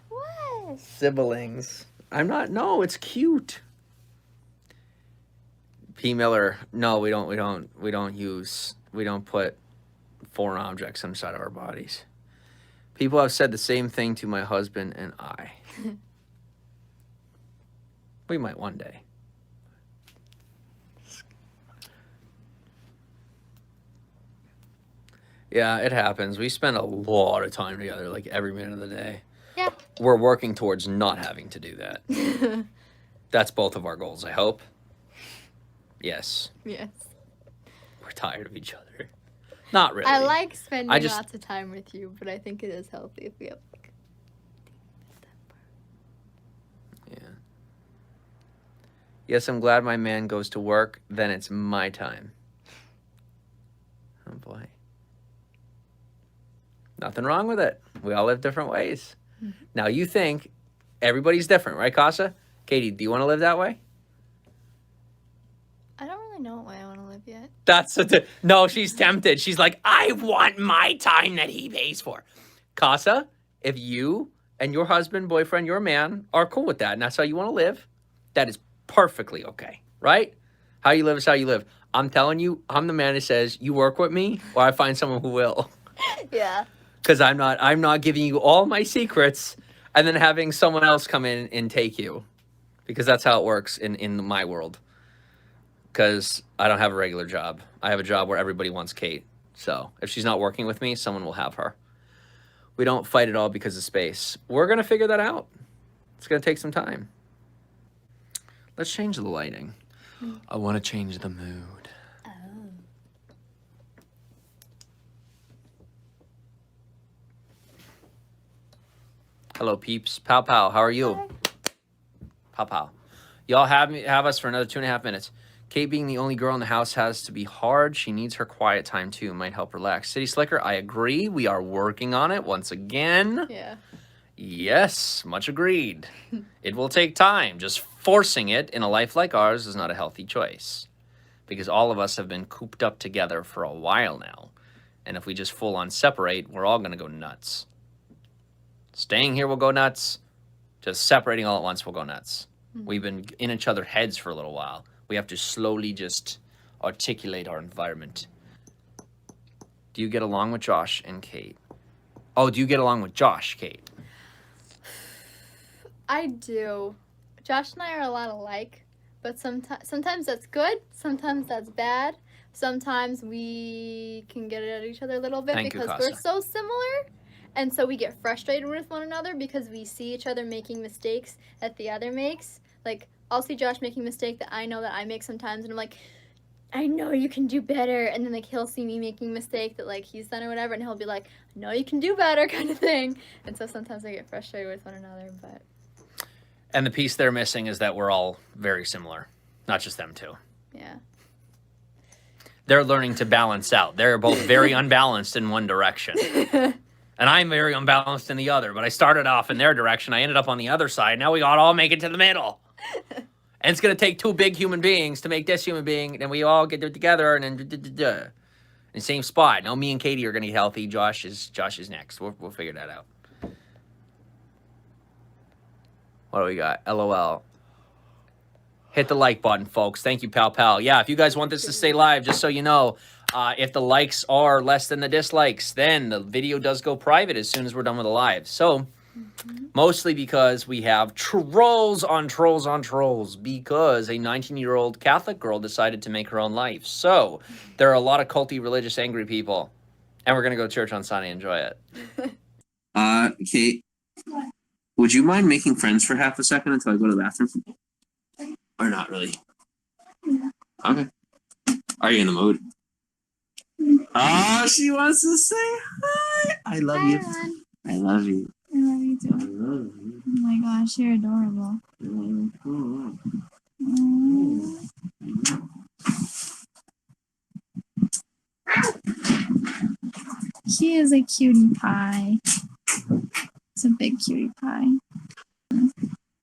What? Siblings. I'm not. No, it's cute. P. Miller. No, we don't put foreign objects inside of our bodies. People have said the same thing to my husband and I. We might one day. Yeah, it happens. We spend a lot of time together, like every minute of the day. Yeah. We're working towards not having to do that. That's both of our goals, I hope. Yes. Yes. We're tired of each other. Not really. I like spending just- lots of time with you, but I think it is healthy if we have like. Yeah. Yes, I'm glad my man goes to work. Then it's my time. Oh boy. Nothing wrong with it. We all live different ways. Mm-hmm. Now you think everybody's different, right, Casa? Katie, do you want to live that way? I don't really know what way I want to live yet. No, she's tempted. She's like, I want my time that he pays for. Casa, if you and your husband, boyfriend, your man are cool with that, and that's how you want to live, that is perfectly okay, right? How you live is how you live. I'm telling you, I'm the man that says, you work with me, or I find someone who will. Yeah. Because I'm not giving you all my secrets and then having someone else come in and take you. Because that's how it works in my world. Because I don't have a regular job. I have a job where everybody wants Kate. So if she's not working with me, someone will have her. We don't fight at all because of space. We're going to figure that out. It's going to take some time. Let's change the lighting. I want to change the mood. Oh. Hello, peeps. Pow pow. How are you? Hi. Pow pow. Y'all have us for another 2.5 minutes. Kate being the only girl in the house has to be hard. She needs her quiet time too. Might help relax. City Slicker, I agree. We are working on it once again. Yeah. Yes, much agreed. It will take time. Just forcing it in a life like ours is not a healthy choice. Because all of us have been cooped up together for a while now. And if we just full on separate, we're all going to go nuts. Staying here will go nuts. Just separating all at once will go nuts. Mm-hmm. We've been in each other's heads for a little while. We have to slowly just articulate our environment. Do you get along with Josh and Kate? Oh, do you get along with Josh, Kate? I do. Josh and I are a lot alike, but sometimes that's good, sometimes that's bad. Sometimes we can get at each other a little bit Thank you, because we're Casa. so similar. And so we get frustrated with one another because we see each other making mistakes that the other makes. Like, I'll see Josh making a mistake that I know that I make sometimes, and I'm like, I know you can do better. And then, like, he'll see me making a mistake that, like, he's done or whatever, and he'll be like, I know you can do better, kind of thing. And so sometimes I get frustrated with one another, but... And the piece they're missing is that we're all very similar. Not just them two. Yeah. They're learning to balance out. They're both very unbalanced in one direction. And I'm very unbalanced in the other. But I started off in their direction. I ended up on the other side. Now we got to all make it to the middle. And it's going to take two big human beings to make this human being. And we all get there together and then in the same spot. Now me and Katie are going to get healthy. Josh is next. We'll figure that out. What do we got? LOL. Hit the like button, folks. Thank you, pal. Yeah, if you guys want this to stay live, just so you know, if the likes are less than the dislikes, then the video does go private as soon as we're done with the live. So, mostly because we have trolls on trolls because a 19-year-old Catholic girl decided to make her own life. So, there are a lot of culty, religious, angry people. And we're going to go to church on Sunday. Enjoy it. Kate, would you mind making friends for half a second until I go to the bathroom? Or not really? Okay. Are you in the mood? Oh, she wants to say hi. I love you. Everyone. I love you. I love you I too. love you. Oh my gosh, you're adorable. He is a cutie pie. It's a big cutie pie.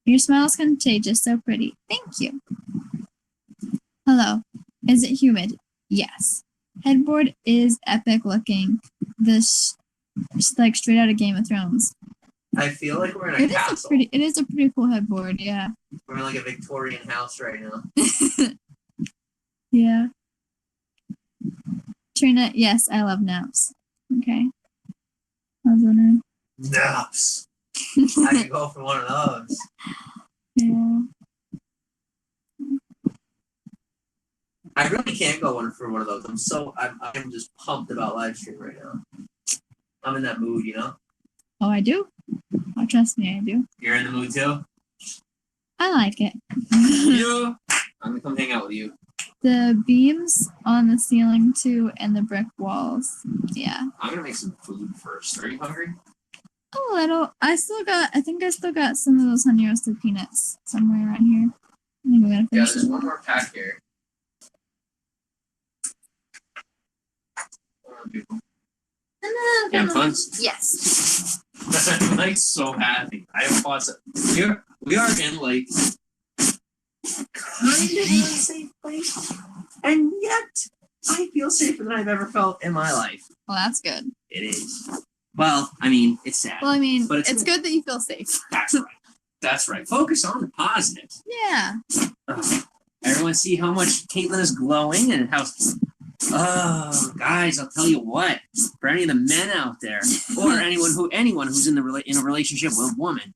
Your smile is contagious, so pretty. Thank you. Hello. Is it humid? Yes. Headboard is epic looking. This like straight out of Game of Thrones. I feel like we're in a castle. It is a pretty cool headboard, yeah. We're in like a Victorian house right now. Yeah. Trina, yes, I love naps. Okay. How's that name? Naps. I could go for one of those. Yeah. I really can't go for one of those. I'm just pumped about live stream right now. I'm in that mood, you know? Oh, I do? Oh, trust me, I do. You're in the mood too? I like it. Yeah. I'm gonna come hang out with you. The beams on the ceiling too and the brick walls. Yeah. I'm gonna make some food first. Are you hungry? A little. I think I still got some of those honey roasted peanuts somewhere around here. I think we gotta Yeah, finish there's it. one more pack here. Having fun? Yes. I'm like so happy. I have fought. We are in like kind of a safe place, and yet I feel safer than I've ever felt in my life. Well, that's good. It is. Well, I mean, it's sad. Well, I mean, But it's good that you feel safe. That's right. That's right. Focus on the positive. Yeah. Ugh. Everyone see how much Caitlin is glowing and how. Oh, guys, I'll tell you what. For any of the men out there, or anyone who's in a relationship with a woman,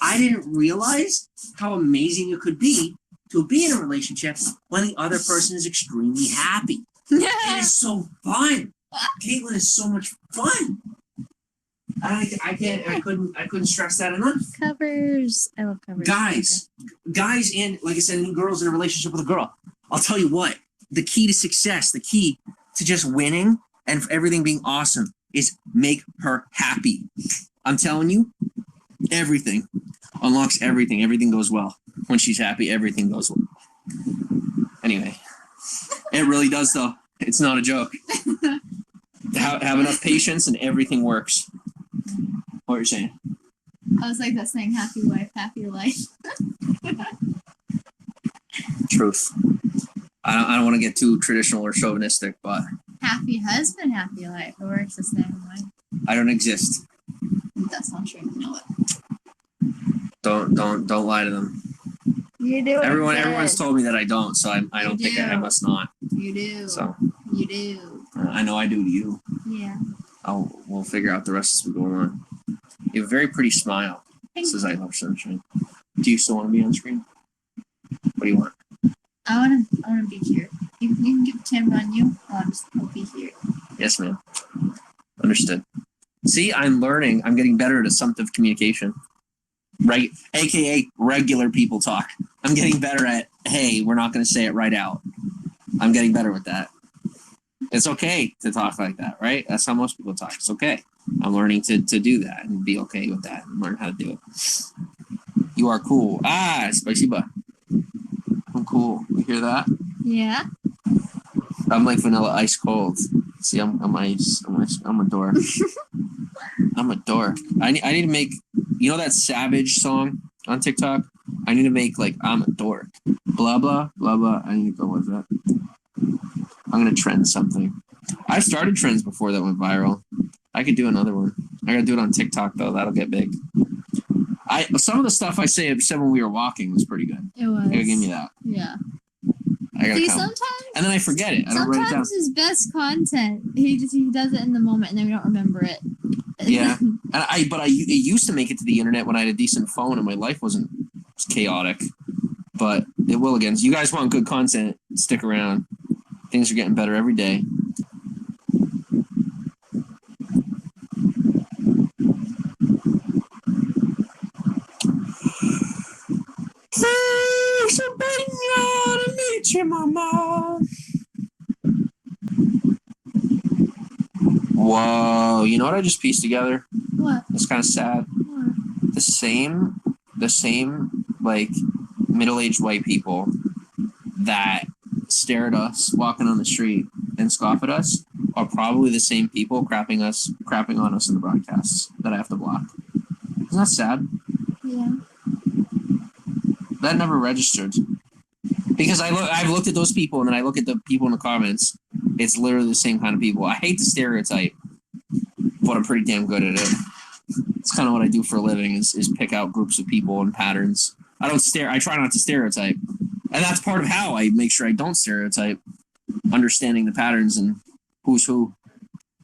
I didn't realize how amazing it could be to be in a relationship when the other person is extremely happy. It is so fun. Caitlin is so much fun. I couldn't stress that enough. Covers. I love covers. Guys, and like I said, girls in a relationship with a girl. I'll tell you what. The key to success, the key to just winning and for everything being awesome is make her happy. I'm telling you, everything unlocks everything. Everything goes well. When she's happy, everything goes well. Anyway, it really does, though. It's not a joke. Have enough patience and everything works. What are you saying? I was like that saying, happy wife, happy life. Truth. I don't want to get too traditional or chauvinistic, but Happy husband, happy life. It works the same way. I don't exist. That's not true. You know it. Don't lie to them. You do. Everyone's told me that I don't, so I don't think I must not. You do. So You do. I know I do to you. Yeah. We'll figure out the rest as we go on. You have a very pretty smile. Thank Says I love sunshine. Do you still want to be on screen? What do you want? I wanna be here. You can get the camera on you. I'll be here. Yes, ma'am. Understood. See, I'm learning. I'm getting better at assumptive communication. Right, aka regular people talk. I'm getting better at, hey, we're not going to say it right out. I'm getting better with that. It's okay to talk like that, right? That's how most people talk. It's okay. I'm learning to do that and be okay with that and learn how to do it. You are cool. Spicy butt. I'm cool. You hear that? Yeah. I'm like vanilla ice cold. See, I'm ice. I'm a dork. I'm a dork. I need to make, you know that Savage song on TikTok? I need to make like I'm a dork. Blah blah blah blah. I need to go with that. I'm gonna trend something. I've started trends before that went viral. I could do another one. I gotta do it on TikTok though. That'll get big. Some of the stuff I said when we were walking was pretty good. It was. I gotta give me that. Yeah. I gotta See, come. sometimes. And then I forget it. I don't write it down. Sometimes his best content, he does it in the moment, and then we don't remember it. Yeah, and it used to make it to the internet when I had a decent phone and my life wasn't chaotic. But it will again. So you guys want good content? Stick around. Things are getting better every day. Whoa, you know what I just pieced together? What? It's kind of sad. What? The same like middle-aged white people that stare at us walking on the street and scoff at us are probably the same people crapping on us in the broadcasts that I have to block. Isn't that sad? Yeah. That never registered. Because I've looked at those people and then I look at the people in the comments. It's literally the same kind of people. I hate the stereotype, but I'm pretty damn good at it. It's kind of what I do for a living is pick out groups of people and patterns. I try not to stereotype. And that's part of how I make sure I don't stereotype. Understanding the patterns and who's who.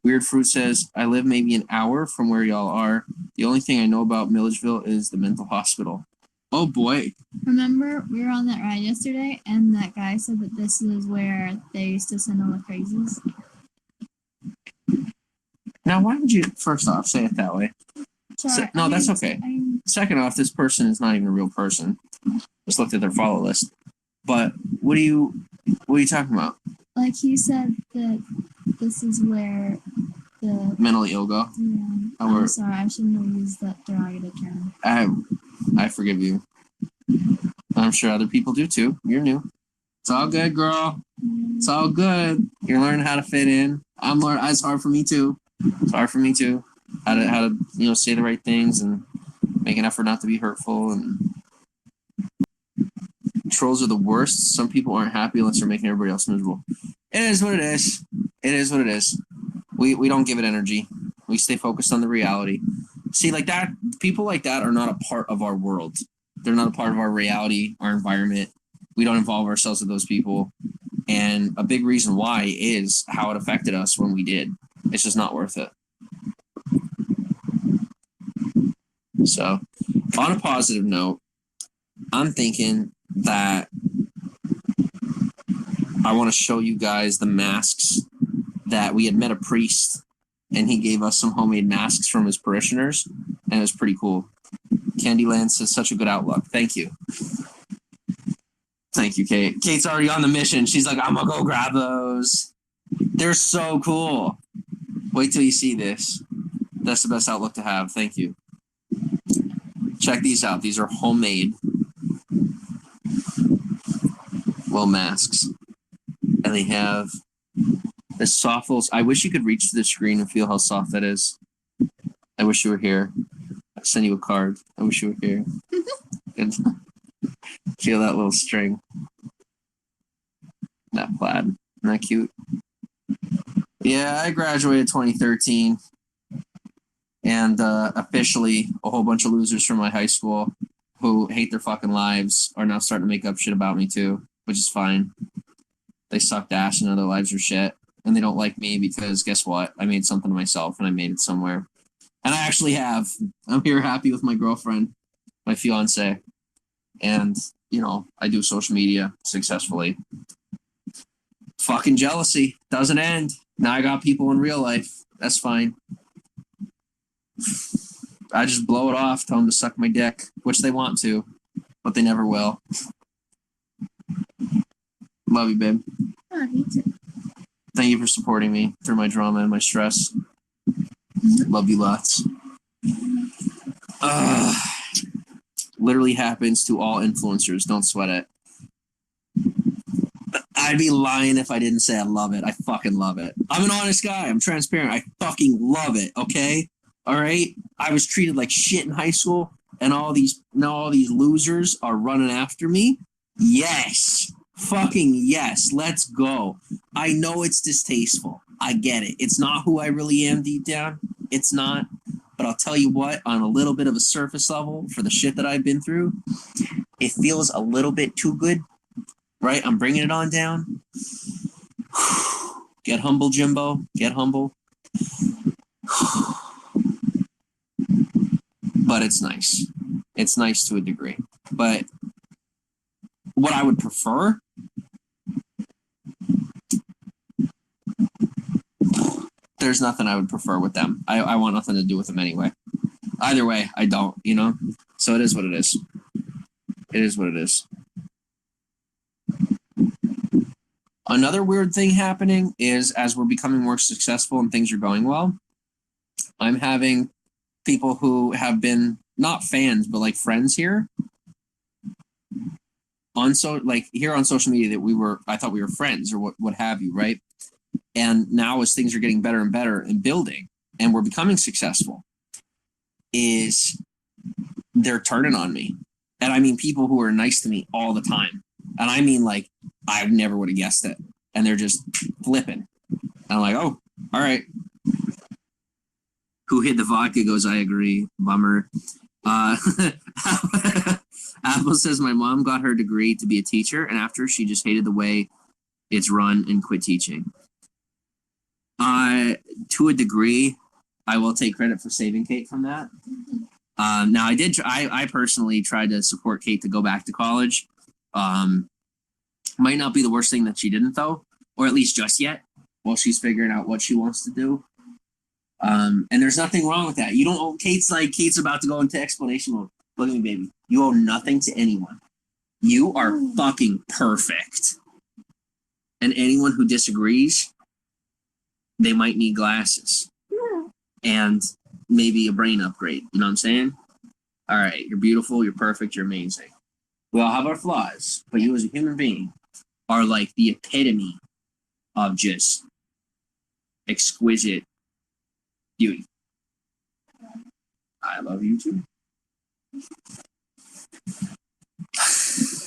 Weird Fruit says, I live maybe an hour from where y'all are. The only thing I know about Milledgeville is the mental hospital. Oh boy. Remember, we were on that ride yesterday, and that guy said that this is where they used to send all the crazies. Now, why would you, first off, say it that way? Sorry, No, that's okay. Second off, this person is not even a real person. Just looked at their follow list. But what are you talking about? Like he said that this is where the Mentally ill go? yeah. I'm sorry, I shouldn't have used that derogatory term. I forgive you. I'm sure other people do too. You're new. It's all good, girl. It's all good. You're learning how to fit in. I'm learning. It's hard for me too. It's hard for me too. How to say the right things and make an effort not to be hurtful. And trolls are the worst. Some people aren't happy unless they're making everybody else miserable. It is what it is. It is what it is. We don't give it energy. We stay focused on the reality. See, like that, people like that are not a part of our world. They're not a part of our reality, our environment. We don't involve ourselves with those people. And a big reason why is how it affected us when we did. It's just not worth it. So, on a positive note, I'm thinking that I want to show you guys the masks that we had met a priest and he gave us some homemade masks from his parishioners and it was pretty cool. Candyland says such a good outlook. Thank you. Thank you, Kate. Kate's already on the mission. She's like, I'm gonna go grab those. They're so cool. Wait till you see this. That's the best outlook to have. Thank you. Check these out. These are homemade masks. And they have this soft little... I wish you could reach to the screen and feel how soft that is. I wish you were here. I'll send you a card. I wish you were here. And feel that little string. That plaid. Isn't that cute? Yeah, I graduated 2013. And officially, a whole bunch of losers from my high school who hate their fucking lives are now starting to make up shit about me too, which is fine. They sucked ass and their lives are shit. And they don't like me because guess what? I made something of myself and I made it somewhere. And I actually have. I'm here happy with my girlfriend, my fiance. And I do social media successfully. Fucking jealousy doesn't end. Now I got people in real life. That's fine. I just blow it off, tell them to suck my dick, which they want to, but they never will. Love you, babe. Oh, me too. Thank you for supporting me through my drama and my stress. Love you lots. Literally happens to all influencers. Don't sweat it. I'd be lying if I didn't say I love it. I fucking love it. I'm an honest guy. I'm transparent. I fucking love it. Okay? All right? I was treated like shit in high school, and all these losers are running after me. Yes. Fucking yes. Let's go. I know it's distasteful. I get it. It's not who I really am deep down. It's not. But I'll tell you what, on a little bit of a surface level, for the shit that I've been through, it feels a little bit too good. Right? I'm bringing it on down. Get humble, Jimbo. Get humble. But it's nice. It's nice to a degree. But what I would prefer, there's nothing I would prefer with them. I want nothing to do with them anyway. Either way, I don't, So it is what it is. It is what it is. Another weird thing happening is as we're becoming more successful and things are going well, I'm having people who have been not fans, but like friends here here on social media that I thought we were friends or what have you, right? And now as things are getting better and better and building and we're becoming successful, is they're turning on me. And I mean people who are nice to me all the time. And I mean like I never would have guessed it. And they're just flipping. And I'm like, oh, all right. Who hid the vodka goes, I agree. Bummer. Apple says my mom got her degree to be a teacher, and after she just hated the way it's run and quit teaching. To a degree, I will take credit for saving Kate from that. Now I personally tried to support Kate to go back to college. Might not be the worst thing that she didn't though, or at least just yet, while she's figuring out what she wants to do. And there's nothing wrong with that. You don't owe Kate's about to go into explanation mode. Look at me, baby. You owe nothing to anyone. You are fucking perfect. And anyone who disagrees, they might need glasses. And maybe a brain upgrade. You know what I'm saying? All right, you're beautiful, you're perfect, you're amazing. We all have our flaws, but you as a human being are like the epitome of just exquisite beauty. I love you too.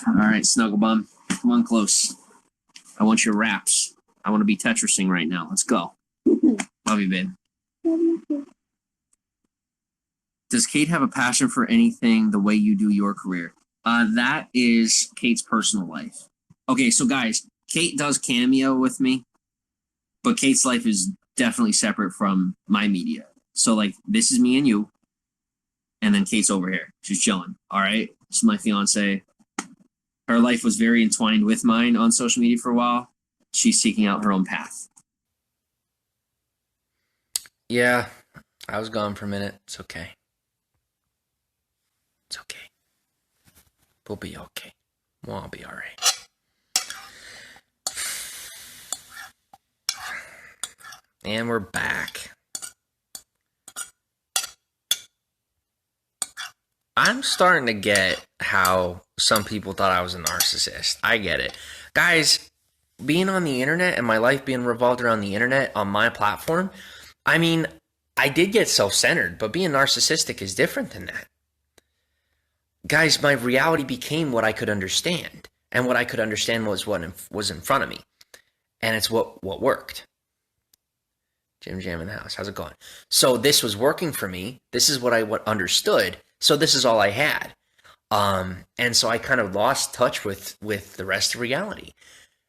All right, Snuggle Bum, come on close. I want your raps. I want to be Tetrising right now. Let's go. Love you, babe. Does Kate have a passion for anything the way you do your career? That is Kate's personal life. Okay, so guys, Kate does cameo with me, but Kate's life is definitely separate from my media. So like, this is me and you, and then Kate's over here. She's chilling. All right, this is my fiance. Her life was very entwined with mine on social media for a while. She's seeking out her own path. Yeah, I was gone for a minute. It's okay. It's okay. We'll be okay. We'll all be all right. And we're back. I'm starting to get how some people thought I was a narcissist. I get it. Guys, being on the internet and my life being revolved around the internet on my platform, I mean, I did get self-centered, but being narcissistic is different than that. Guys, my reality became what I could understand. And what I could understand was what was in front of me. And it's what worked. Jim Jam in the house. How's it going? So this was working for me. This is what I understood. So this is all I had. And so I kind of lost touch with the rest of reality.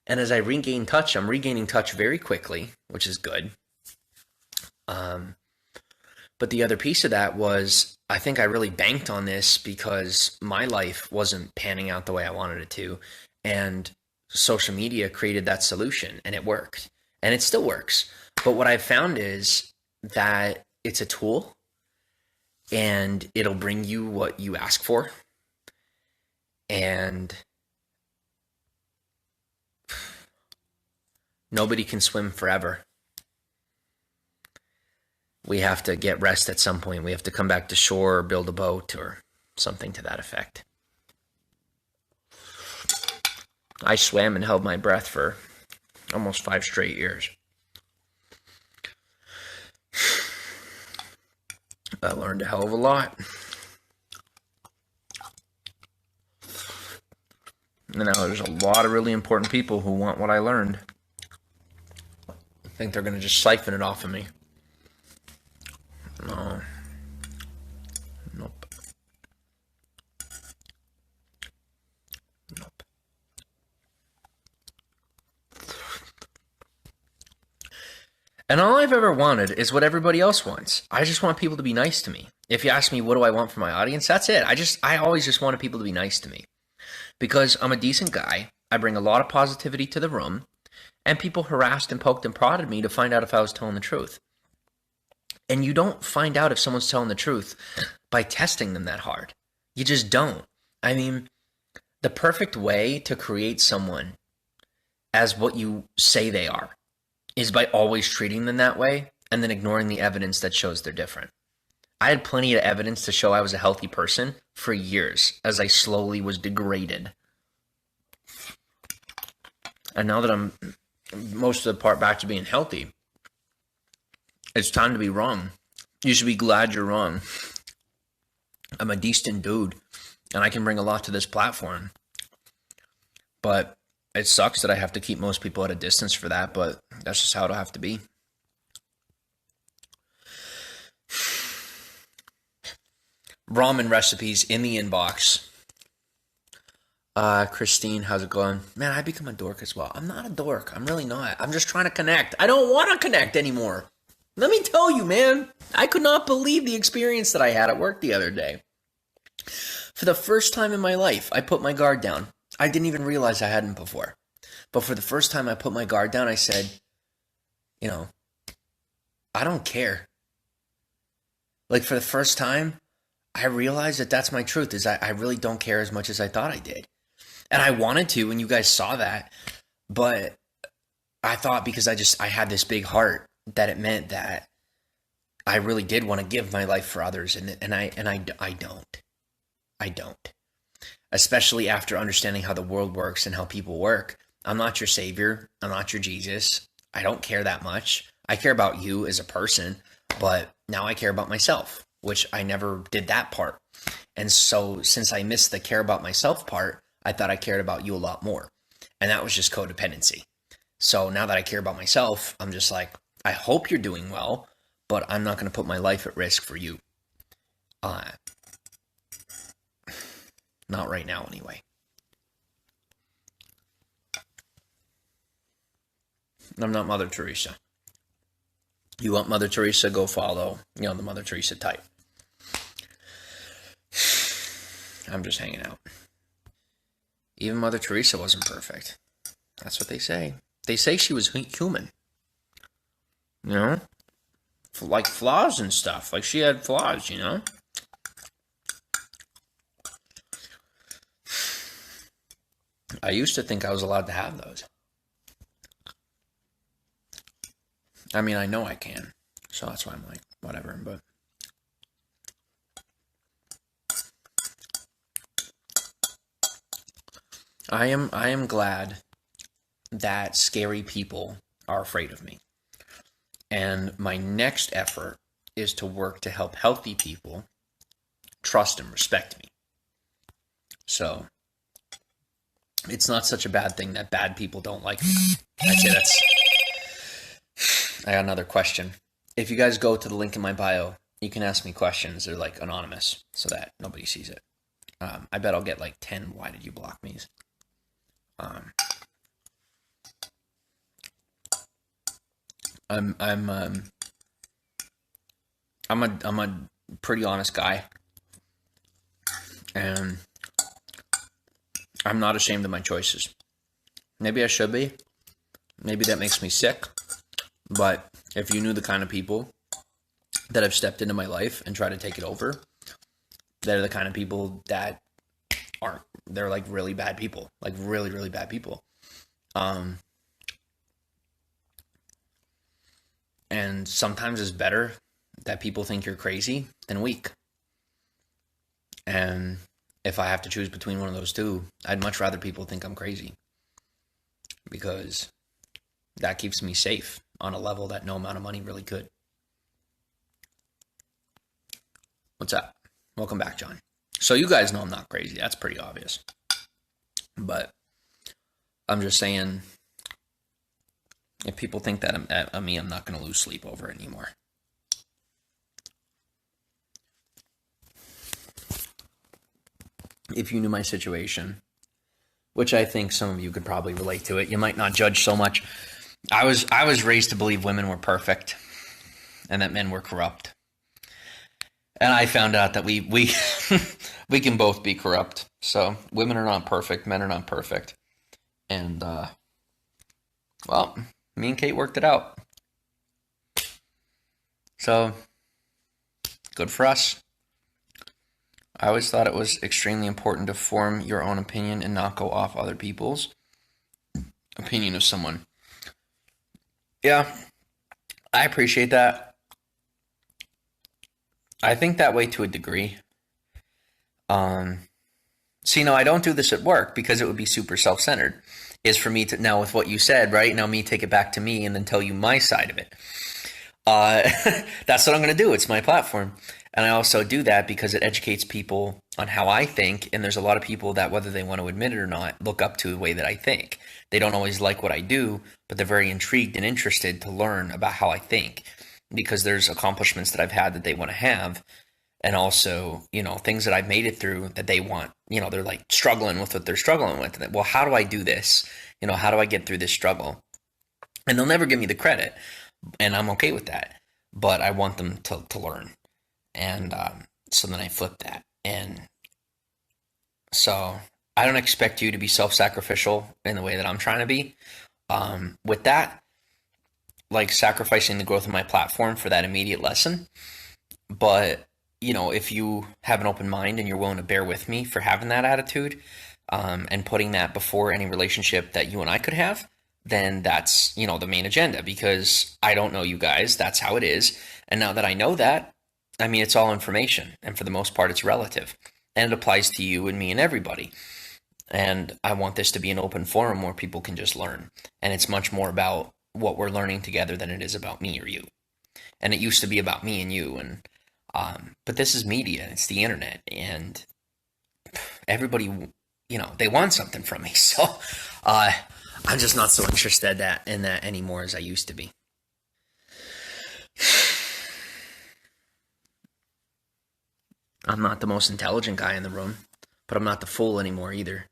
And as I regain touch, I'm regaining touch very quickly, which is good. But the other piece of that was, I think I really banked on this because my life wasn't panning out the way I wanted it to. And social media created that solution, and it worked. And it still works. But what I've found is that it's a tool, and it'll bring you what you ask for. And nobody can swim forever. We have to get rest at some point. We have to come back to shore or build a boat or something to that effect. I swam and held my breath for almost 5 straight years. I learned a hell of a lot. And now there's a lot of really important people who want what I learned. I think they're going to just siphon it off of me. No. Nope. Nope. And all I've ever wanted is what everybody else wants. I just want people to be nice to me. If you ask me what do I want for my audience, that's it. I always just wanted people to be nice to me. Because I'm a decent guy. I bring a lot of positivity to the room. And people harassed and poked and prodded me to find out if I was telling the truth. And you don't find out if someone's telling the truth by testing them that hard. You just don't. I mean, the perfect way to create someone as what you say they are is by always treating them that way and then ignoring the evidence that shows they're different. I had plenty of evidence to show I was a healthy person for years as I slowly was degraded. And now that I'm most of the part back to being healthy, it's time to be wrong. You should be glad you're wrong. I'm a decent dude, and I can bring a lot to this platform. But it sucks that I have to keep most people at a distance for that, but that's just how it'll have to be. Ramen recipes in the inbox. Christine, how's it going? Man, I become a dork as well. I'm not a dork. I'm really not. I'm just trying to connect. I don't want to connect anymore. Let me tell you, man, I could not believe the experience that I had at work the other day. For the first time in my life, I put my guard down. I didn't even realize I hadn't before. But for the first time I put my guard down, I said, I don't care. Like, for the first time, I realized that that's my truth, is I really don't care as much as I thought I did. And I wanted to, and you guys saw that. But I thought because I had this big heart, that it meant that I really did want to give my life for others, and I don't. Especially after understanding how the world works and how people work. I'm not your savior. I'm not your Jesus. I don't care that much. I care about you as a person, but now I care about myself, which I never did that part. And so since I missed the care about myself part, I thought I cared about you a lot more. And that was just codependency. So now that I care about myself, I'm just like, I hope you're doing well, but I'm not going to put my life at risk for you. Not right now, anyway. I'm not Mother Teresa. You want Mother Teresa, go follow, the Mother Teresa type. I'm just hanging out. Even Mother Teresa wasn't perfect. That's what they say. They say she was human. Like flaws and stuff. Like she had flaws, I used to think I was allowed to have those. I mean, I know I can. So that's why I'm like, whatever, but... I am glad that scary people are afraid of me. And my next effort is to work to help healthy people trust and respect me. So it's not such a bad thing that bad people don't like me. I got another question. If you guys go to the link in my bio, you can ask me questions. They're like anonymous so that nobody sees it. I bet I'll get like 10 why did you block me's. I'm a pretty honest guy, and I'm not ashamed of my choices. Maybe I should be. Maybe that makes me sick. But if you knew the kind of people that have stepped into my life and try to take it over, they're the kind of people that aren't. They're like really bad people, like really, really bad people. And sometimes it's better that people think you're crazy than weak. And if I have to choose between one of those two, I'd much rather people think I'm crazy, because that keeps me safe on a level that no amount of money really could. What's up? Welcome back, John. So you guys know I'm not crazy. That's pretty obvious. But I'm just saying, if people think that I'm me, I'm not going to lose sleep over it anymore. If you knew my situation, which I think some of you could probably relate to it, you might not judge so much. I was raised to believe women were perfect and that men were corrupt. And I found out that we we can both be corrupt. So women are not perfect, men are not perfect. And well, me and Kate worked it out. So good for us. I always thought it was extremely important to form your own opinion and not go off other people's opinion of someone. Yeah, I appreciate that. I think that way to a degree. See, no, I don't do this at work because it would be super self-centered. Is for me to, now with what you said, right? Now me take it back to me and then tell you my side of it. That's what I'm going to do. It's my platform. And I also do that because it educates people on how I think. And there's a lot of people that, whether they want to admit it or not, look up to the way that I think. They don't always like what I do, but they're very intrigued and interested to learn about how I think, because there's accomplishments that I've had that they want to have. And also, you know, things that I've made it through that they want, you know, they're like struggling with what they're struggling with. Well, how do I do this? You know, how do I get through this struggle? And they'll never give me the credit. And I'm okay with that. But I want them to learn. And so then I flip that. And so I don't expect you to be self-sacrificial in the way that I'm trying to be. With that, like sacrificing the growth of my platform for that immediate lesson. But, you know, if you have an open mind and you're willing to bear with me for having that attitude, and putting that before any relationship that you and I could have, then that's, you know, the main agenda, because I don't know you guys. That's how it is. And now that I know that, I mean, it's all information, and for the most part, it's relative, and it applies to you and me and everybody. And I want this to be an open forum where people can just learn. And it's much more about what we're learning together than it is about me or you. And it used to be about me and you. And but this is media. It's the internet. And everybody, you know, they want something from me. So I'm just not so interested in that anymore as I used to be. I'm not the most intelligent guy in the room, but I'm not the fool anymore either.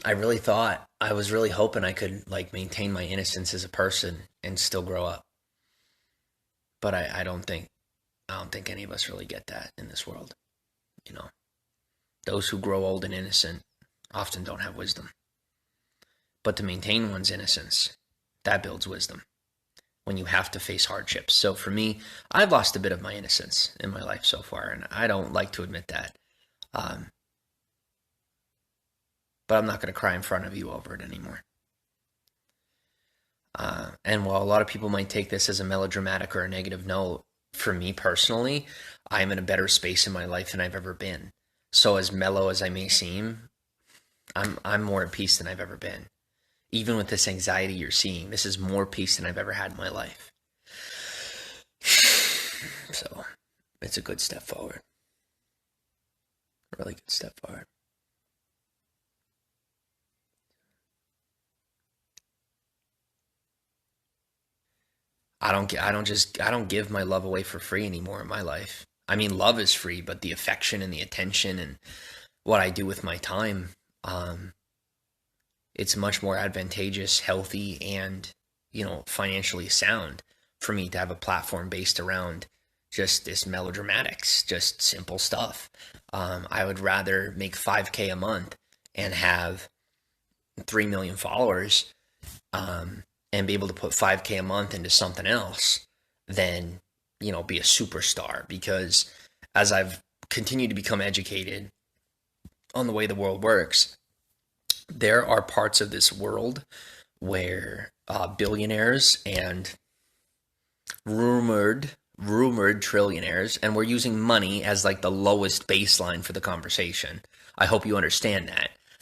I was really hoping I could like maintain my innocence as a person and still grow up. But I don't think any of us really get that in this world. You know, those who grow old and innocent often don't have wisdom. But to maintain one's innocence, that builds wisdom when you have to face hardships. So for me, I've lost a bit of my innocence in my life so far, and I don't like to admit that. But I'm not going to cry in front of you over it anymore. And while a lot of people might take this as a melodramatic or a negative note, for me personally, I'm in a better space in my life than I've ever been. So as mellow as I may seem, I'm more at peace than I've ever been. Even with this anxiety you're seeing, this is more peace than I've ever had in my life. So it's a good step forward. A really good step forward. I don't give my love away for free anymore in my life. I mean, love is free, but the affection and the attention and what I do with my time, it's much more advantageous, healthy, and, financially sound for me to have a platform based around just this melodramatics, just simple stuff. I would rather make 5K a month and have 3 million followers, and be able to put 5K a month into something else than, be a superstar. Because as I've continued to become educated on the way the world works, there are parts of this world where billionaires and rumored trillionaires, and we're using money as like the lowest baseline for the conversation. I hope you understand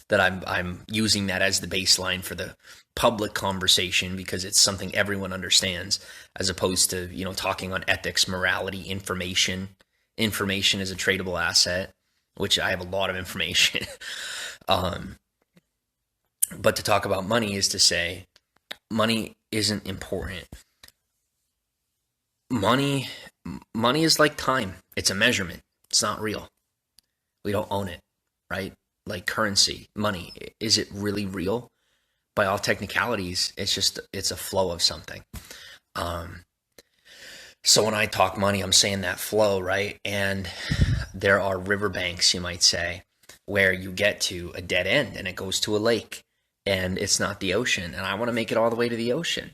that I'm using that as the baseline for the public conversation, because it's something everyone understands, as opposed to, talking on ethics, morality, information. Information is a tradable asset, which I have a lot of information. But to talk about money is to say money isn't important. Money is like time. It's a measurement. It's not real. We don't own it, right? Like currency, money. Is it really real? By all technicalities, it's a flow of something. So when I talk money, I'm saying that flow, right? And there are riverbanks, you might say, where you get to a dead end and it goes to a lake, and it's not the ocean. And I want to make it all the way to the ocean.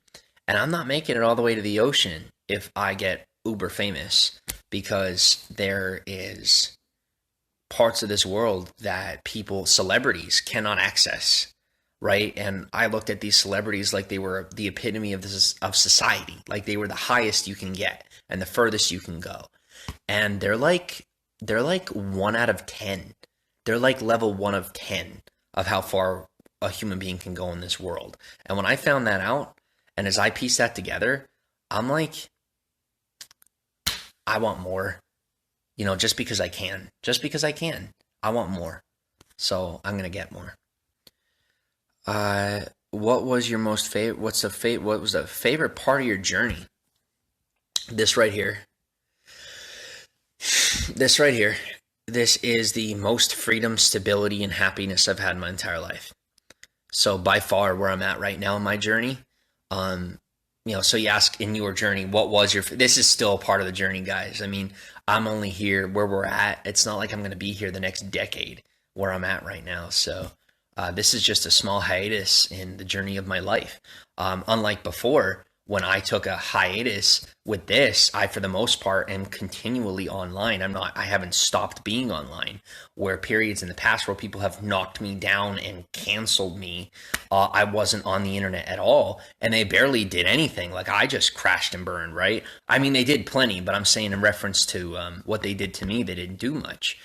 And I'm not making it all the way to the ocean if I get uber famous, because there is parts of this world that celebrities cannot access, right? And I looked at these celebrities like they were the epitome of society, like they were the highest you can get and the furthest you can go. And they're like 1 out of 10. They're like level 1 of 10 of how far a human being can go in this world. And when I found that out, and as I piece that together, I'm like, I want more, just because I can, I want more. So I'm going to get more. What was your most favorite? What was the favorite part of your journey? This right here. This is the most freedom, stability, and happiness I've had in my entire life. So by far where I'm at right now in my journey. So you ask, in your journey, what was this is still part of the journey, guys. I mean, I'm only here where we're at. It's not like I'm going to be here the next decade where I'm at right now. So this is just a small hiatus in the journey of my life. Unlike before, when I took a hiatus with this, I, for the most part, am continually online. I haven't stopped being online, where periods in the past where people have knocked me down and canceled me, I wasn't on the internet at all, and they barely did anything. Like, I just crashed and burned, right? I mean, they did plenty, but I'm saying in reference to what they did to me, they didn't do much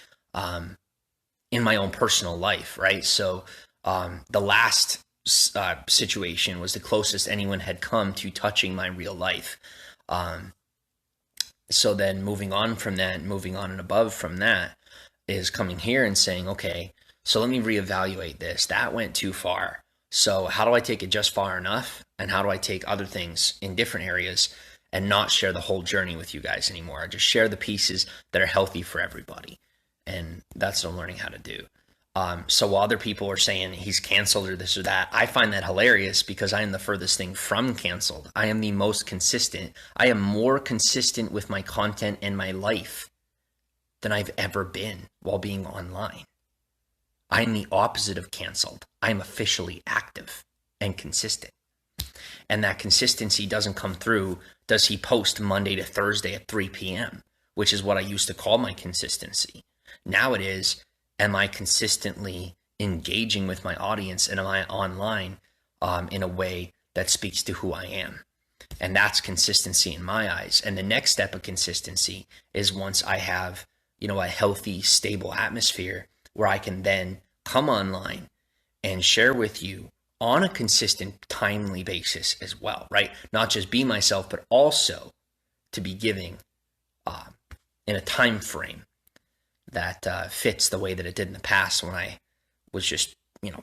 in my own personal life, right? So the last situation was the closest anyone had come to touching my real life. So then moving on and above from that is coming here and saying, okay, so let me reevaluate this. That went too far. So how do I take it just far enough? And how do I take other things in different areas and not share the whole journey with you guys anymore? I just share the pieces that are healthy for everybody. And that's what I'm learning how to do. So while other people are saying he's canceled or this or that, I find that hilarious, because I am the furthest thing from canceled. I am the most consistent. I am more consistent with my content and my life than I've ever been while being online. I am the opposite of canceled. I am officially active and consistent. And that consistency doesn't come through, does he post Monday to Thursday at 3 p.m., which is what I used to call my consistency. Now it is, am I consistently engaging with my audience, and am I online in a way that speaks to who I am? And that's consistency in my eyes. And the next step of consistency is, once I have, a healthy, stable atmosphere where I can then come online and share with you on a consistent, timely basis as well, right? Not just be myself, but also to be giving in a time frame that fits the way that it did in the past, when I was just,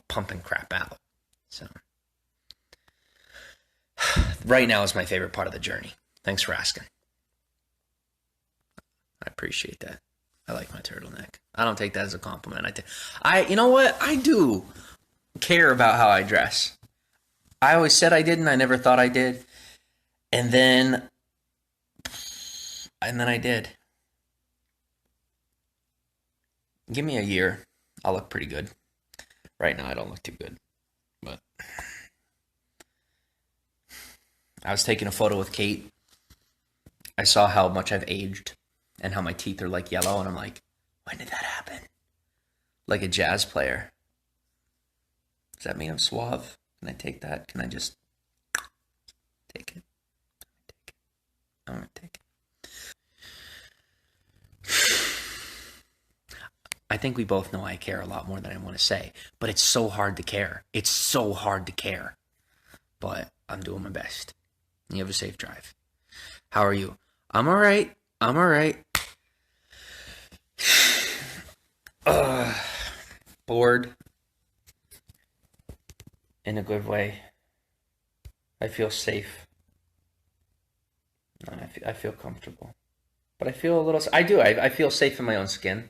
pumping crap out. So right now is my favorite part of the journey. Thanks for asking. I appreciate that. I like my turtleneck. I don't take that as a compliment. You know what? I do. care about how I dress. I always said I didn't. I never thought I did. And then I did. Give me a year. I'll look pretty good. Right now, I don't look too good. But I was taking a photo with Kate. I saw how much I've aged and how my teeth are like yellow. And I'm like, when did that happen? Like a jazz player. Does that mean I'm suave? Can I take that? Can I just take it? I'm going to take it. I think we both know I care a lot more than I want to say, but it's so hard to care. It's so hard to care. But I'm doing my best. You have a safe drive. How are you? I'm all right. I'm all right. Bored. In a good way. I feel safe. I feel comfortable. But I feel a little... I do. I feel safe in my own skin.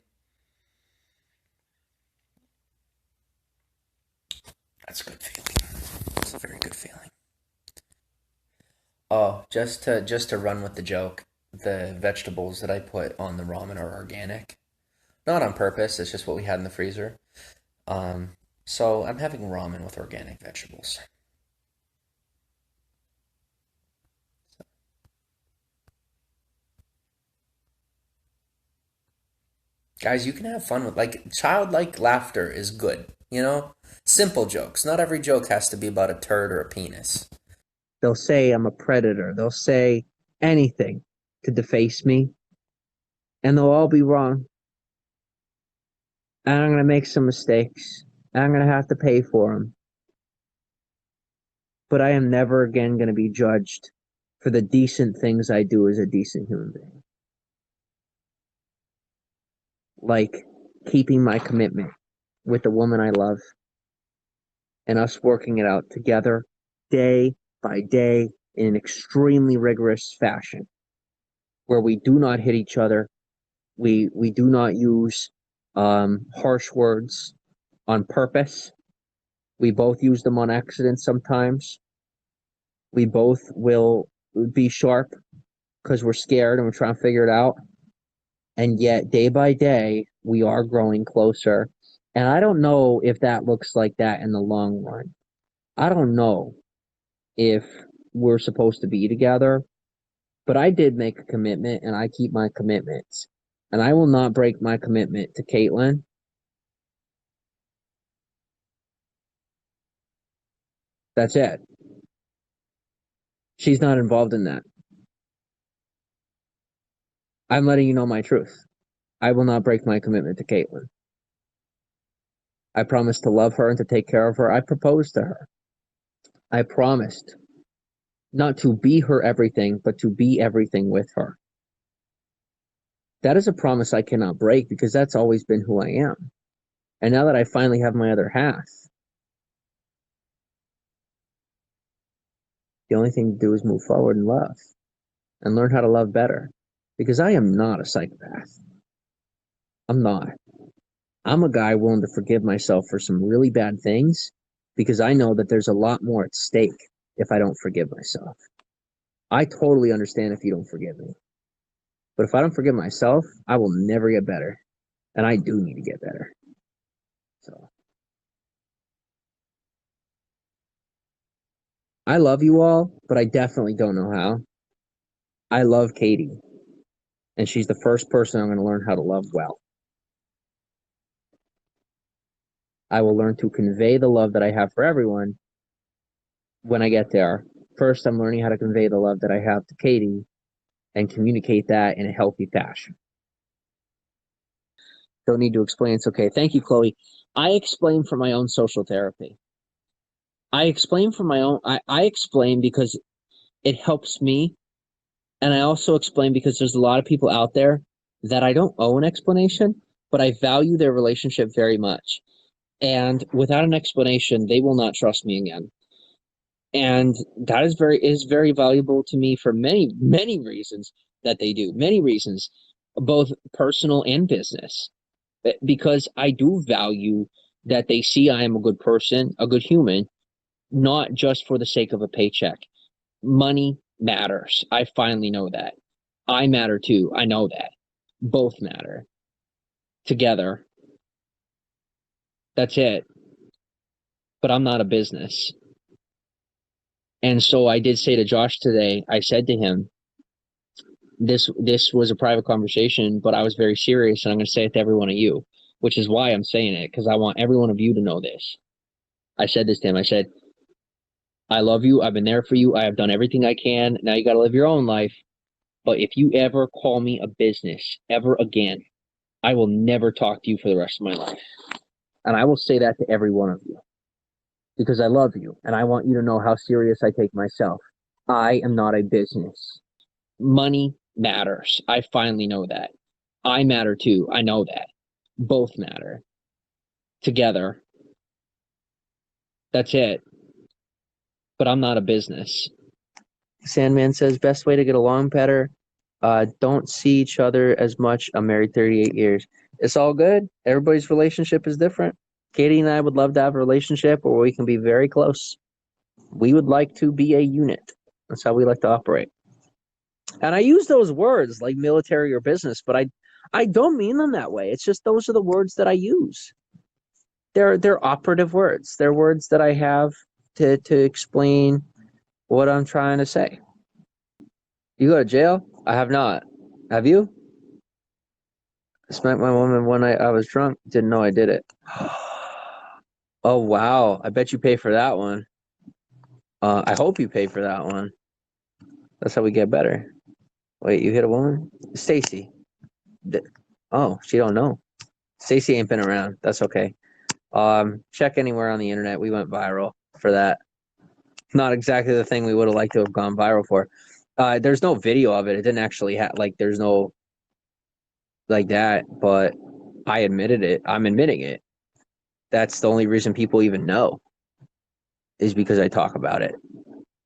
That's a good feeling. It's a very good feeling. Oh, just to run with the joke, the vegetables that I put on the ramen are organic. Not on purpose, it's just what we had in the freezer. So I'm having ramen with organic vegetables. Guys, you can have fun with, like, childlike laughter is good, you know? Simple jokes. Not every joke has to be about a turd or a penis. They'll say I'm a predator. They'll say anything to deface me. And they'll all be wrong. And I'm going to make some mistakes. And I'm going to have to pay for them. But I am never again going to be judged for the decent things I do as a decent human being. Like keeping my commitment with the woman I love. And us working it out together day by day in an extremely rigorous fashion. Where we do not hit each other. We do not use harsh words on purpose. We both use them on accident sometimes. We both will be sharp because we're scared and we're trying to figure it out. And yet, day by day, we are growing closer. And I don't know if that looks like that in the long run. I don't know if we're supposed to be together. But I did make a commitment, and I keep my commitments. And I will not break my commitment to Caitlin. That's it. She's not involved in that. I'm letting you know my truth. I will not break my commitment to Caitlin. I promised to love her and to take care of her. I proposed to her. I promised not to be her everything, but to be everything with her. That is a promise I cannot break because that's always been who I am. And now that I finally have my other half, the only thing to do is move forward and love and learn how to love better. Because I am not a psychopath. I'm not. I'm a guy willing to forgive myself for some really bad things because I know that there's a lot more at stake if I don't forgive myself. I totally understand if you don't forgive me. But if I don't forgive myself, I will never get better. And I do need to get better. So I love you all, but I definitely don't know how. I love Katie. And she's the first person I'm going to learn how to love well. I will learn to convey the love that I have for everyone when I get there. First, I'm learning how to convey the love that I have to Katie and communicate that in a healthy fashion. Don't need to explain. It's okay. Thank you, Chloe. I explain for my own social therapy. I explain for my own. I explain because it helps me. And I also explain because there's a lot of people out there that I don't owe an explanation, but I value their relationship very much. And without an explanation, they will not trust me again. And that is very valuable to me for many, many reasons that they do. Many reasons, both personal and business. Because I do value that they see I am a good person, a good human, not just for the sake of a paycheck. Money matters. I finally know that. I matter too. I know that. Both matter. Together. That's it. But I'm not a business. And so I did say to Josh today, I said to him, this was a private conversation, but I was very serious, and I'm going to say it to every one of you, which is why I'm saying it, because I want every one of you to know this. I said this to him. I said, I love you. I've been there for you. I have done everything I can. Now you got to live your own life. But if you ever call me a business ever again, I will never talk to you for the rest of my life. And I will say that to every one of you because I love you and I want you to know how serious I take myself. I am not a business. Money matters. I finally know that. I matter too. I know that. Both matter. Together. That's it. But I'm not a business. Sandman says, best way to get along better. Don't see each other as much. I'm married 38 years. It's all good. Everybody's relationship is different. Katie and I would love to have a relationship where we can be very close. We would like to be a unit. That's how we like to operate. And I use those words like military or business, but I don't mean them that way. It's just those are the words that I use. They're operative words. They're words that I have to explain what I'm trying to say. You go to jail? I have not. Have you? I smacked my woman one night. I was drunk. Didn't know I did it. Oh, wow. I bet you pay for that one. I hope you pay for that one. That's how we get better. Wait, you hit a woman? Stacy. Oh, she don't know. Stacy ain't been around. That's okay. Check anywhere on the internet. We went viral for that. Not exactly the thing we would have liked to have gone viral for. There's no video of it. It didn't actually have, like, there's no, like that, but I admitted it. I'm admitting it. That's the only reason people even know is because I talk about it.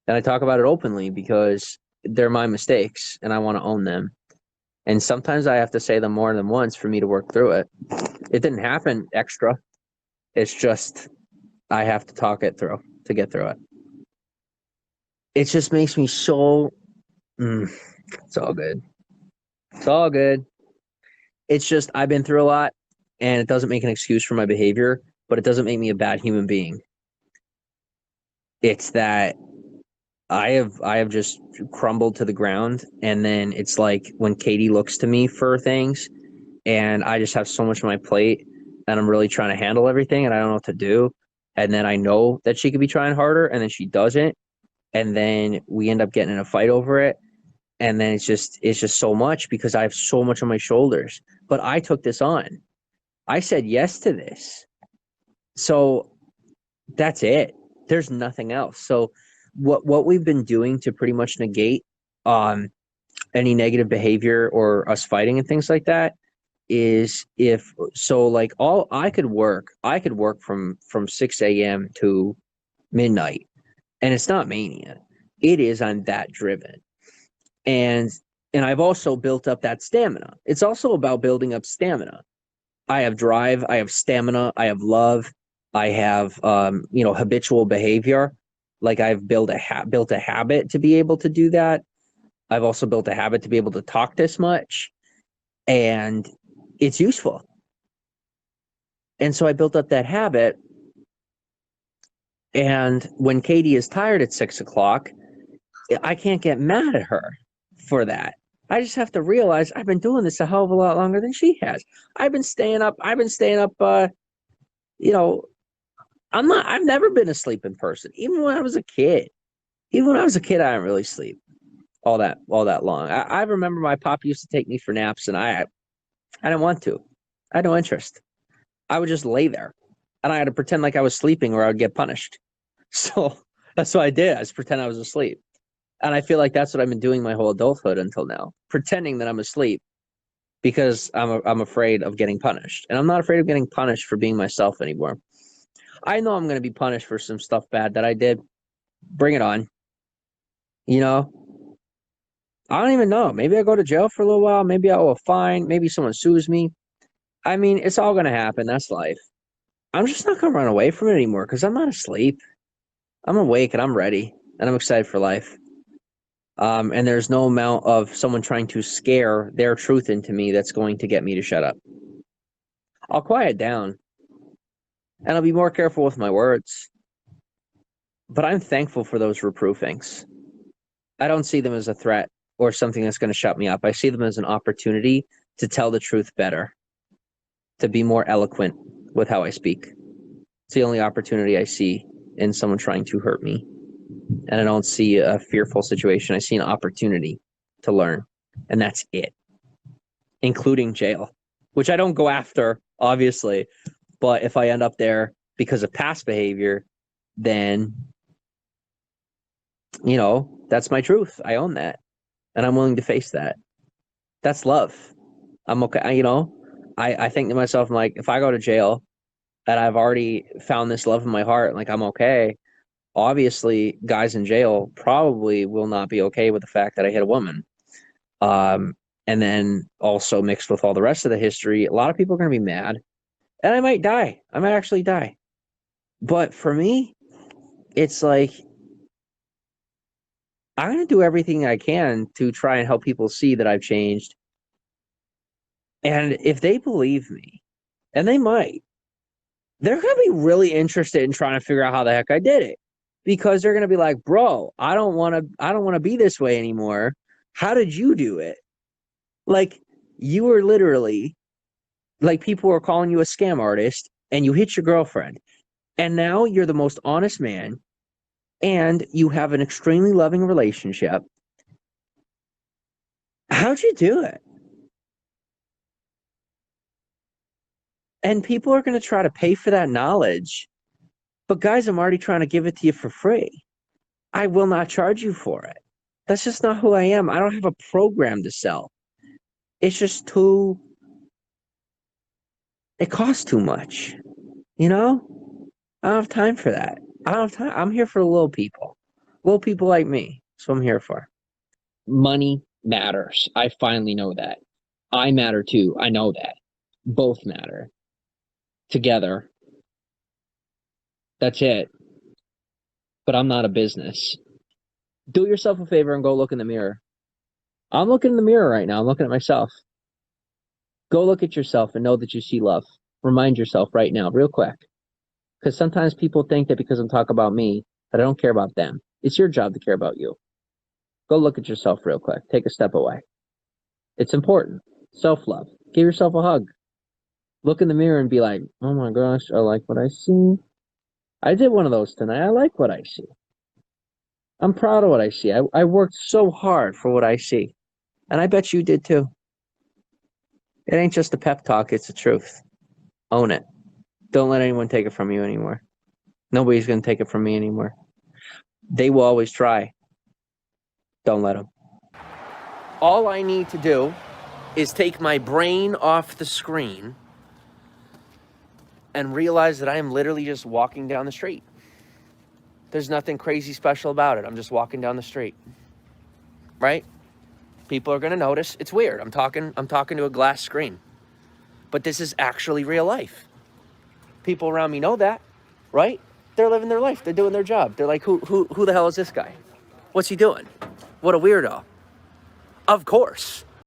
And I talk about it openly because they're my mistakes and I want to own them. And sometimes I have to say them more than once for me to work through it. It didn't happen extra. It's just I have to talk it through to get through it. It just makes me so it's all good. It's all good. It's just I've been through a lot and it doesn't make an excuse for my behavior, but it doesn't make me a bad human being. It's that I have just crumbled to the ground, and then it's like when Katie looks to me for things and I just have so much on my plate and I'm really trying to handle everything and I don't know what to do. And then I know that she could be trying harder and then she doesn't. And then we end up getting in a fight over it. And then it's just so much because I have so much on my shoulders. But I took this on. I said yes to this. So that's it. There's nothing else. So what we've been doing to pretty much negate any negative behavior or us fighting and things like that is like all I could work from 6 a.m. to midnight, and it's not mania. It is I'm that driven. And I've also built up that stamina. It's also about building up stamina. I have drive, I have stamina, I have love, I have habitual behavior. Like I've built a habit to be able to do that. I've also built a habit to be able to talk this much, and it's useful. And so I built up that habit. And when Katie is tired at 6 o'clock, I can't get mad at her for that. I just have to realize I've been doing this a hell of a lot longer than she has. I've been staying up. I've never been a sleeping person. Even when I was a kid, I didn't really sleep all that long. I remember my pop used to take me for naps and I didn't want to. I had no interest. I would just lay there and I had to pretend like I was sleeping or I would get punished. So that's what I did. I just pretend I was asleep. And I feel like that's what I've been doing my whole adulthood until now, pretending that I'm asleep because I'm afraid of getting punished. And I'm not afraid of getting punished for being myself anymore. I know I'm going to be punished for some stuff bad that I did. Bring it on. You know, I don't even know. Maybe I go to jail for a little while. Maybe I owe a fine. Maybe someone sues me. I mean, it's all going to happen. That's life. I'm just not going to run away from it anymore because I'm not asleep. I'm awake and I'm ready and I'm excited for life. And there's no amount of someone trying to scare their truth into me that's going to get me to shut up. I'll quiet down and I'll be more careful with my words. But I'm thankful for those reproofings. I don't see them as a threat or something that's going to shut me up. I see them as an opportunity to tell the truth better, to be more eloquent with how I speak. It's the only opportunity I see in someone trying to hurt me. And I don't see a fearful situation. I see an opportunity to learn. And that's it, including jail, which I don't go after, obviously. But if I end up there because of past behavior, then, you know, that's my truth. I own that. And I'm willing to face that. That's love. I'm okay. You know, I think to myself, I'm like, if I go to jail and I've already found this love in my heart, like I'm okay. Obviously, guys in jail probably will not be okay with the fact that I hit a woman. And then also mixed with all the rest of the history, a lot of people are going to be mad. And I might die. I might actually die. But for me, it's like, I'm going to do everything I can to try and help people see that I've changed. And if they believe me, and they might, they're going to be really interested in trying to figure out how the heck I did it. Because they're going to be like, bro, I don't want to be this way anymore. How did you do it? Like, you were literally, like, people were calling you a scam artist and you hit your girlfriend. And now you're the most honest man and you have an extremely loving relationship. How'd you do it? And people are going to try to pay for that knowledge. But guys, I'm already trying to give it to you for free. I will not charge you for it. That's just not who I am. I don't have a program to sell. It's just it costs too much. You know? I don't have time for that. I don't have time. I'm here for the little people. Little people like me. That's what I'm here for. Money matters. I finally know that. I matter too. I know that. Both matter. Together. That's it. But I'm not a business. Do yourself a favor and go look in the mirror. I'm looking in the mirror right now. I'm looking at myself. Go look at yourself and know that you see love. Remind yourself right now, real quick. Because sometimes people think that because I'm talking about me, that I don't care about them. It's your job to care about you. Go look at yourself real quick. Take a step away. It's important. Self-love. Give yourself a hug. Look in the mirror and be like, oh my gosh, I like what I see. I did one of those tonight. I like what I see. I'm proud of what I see. I worked so hard for what I see. And I bet you did too. It ain't just a pep talk, it's the truth. Own it. Don't let anyone take it from you anymore. Nobody's going to take it from me anymore. They will always try. Don't let them. All I need to do is take my brain off the screen and realize that I am literally just walking down the street. There's nothing crazy special about it. I'm just walking down the street. Right? People are going to notice. It's weird. I'm talking to a glass screen. But this is actually real life. People around me know that, right? They're living their life. They're doing their job. They're like, who the hell is this guy? What's he doing? What a weirdo. Of course.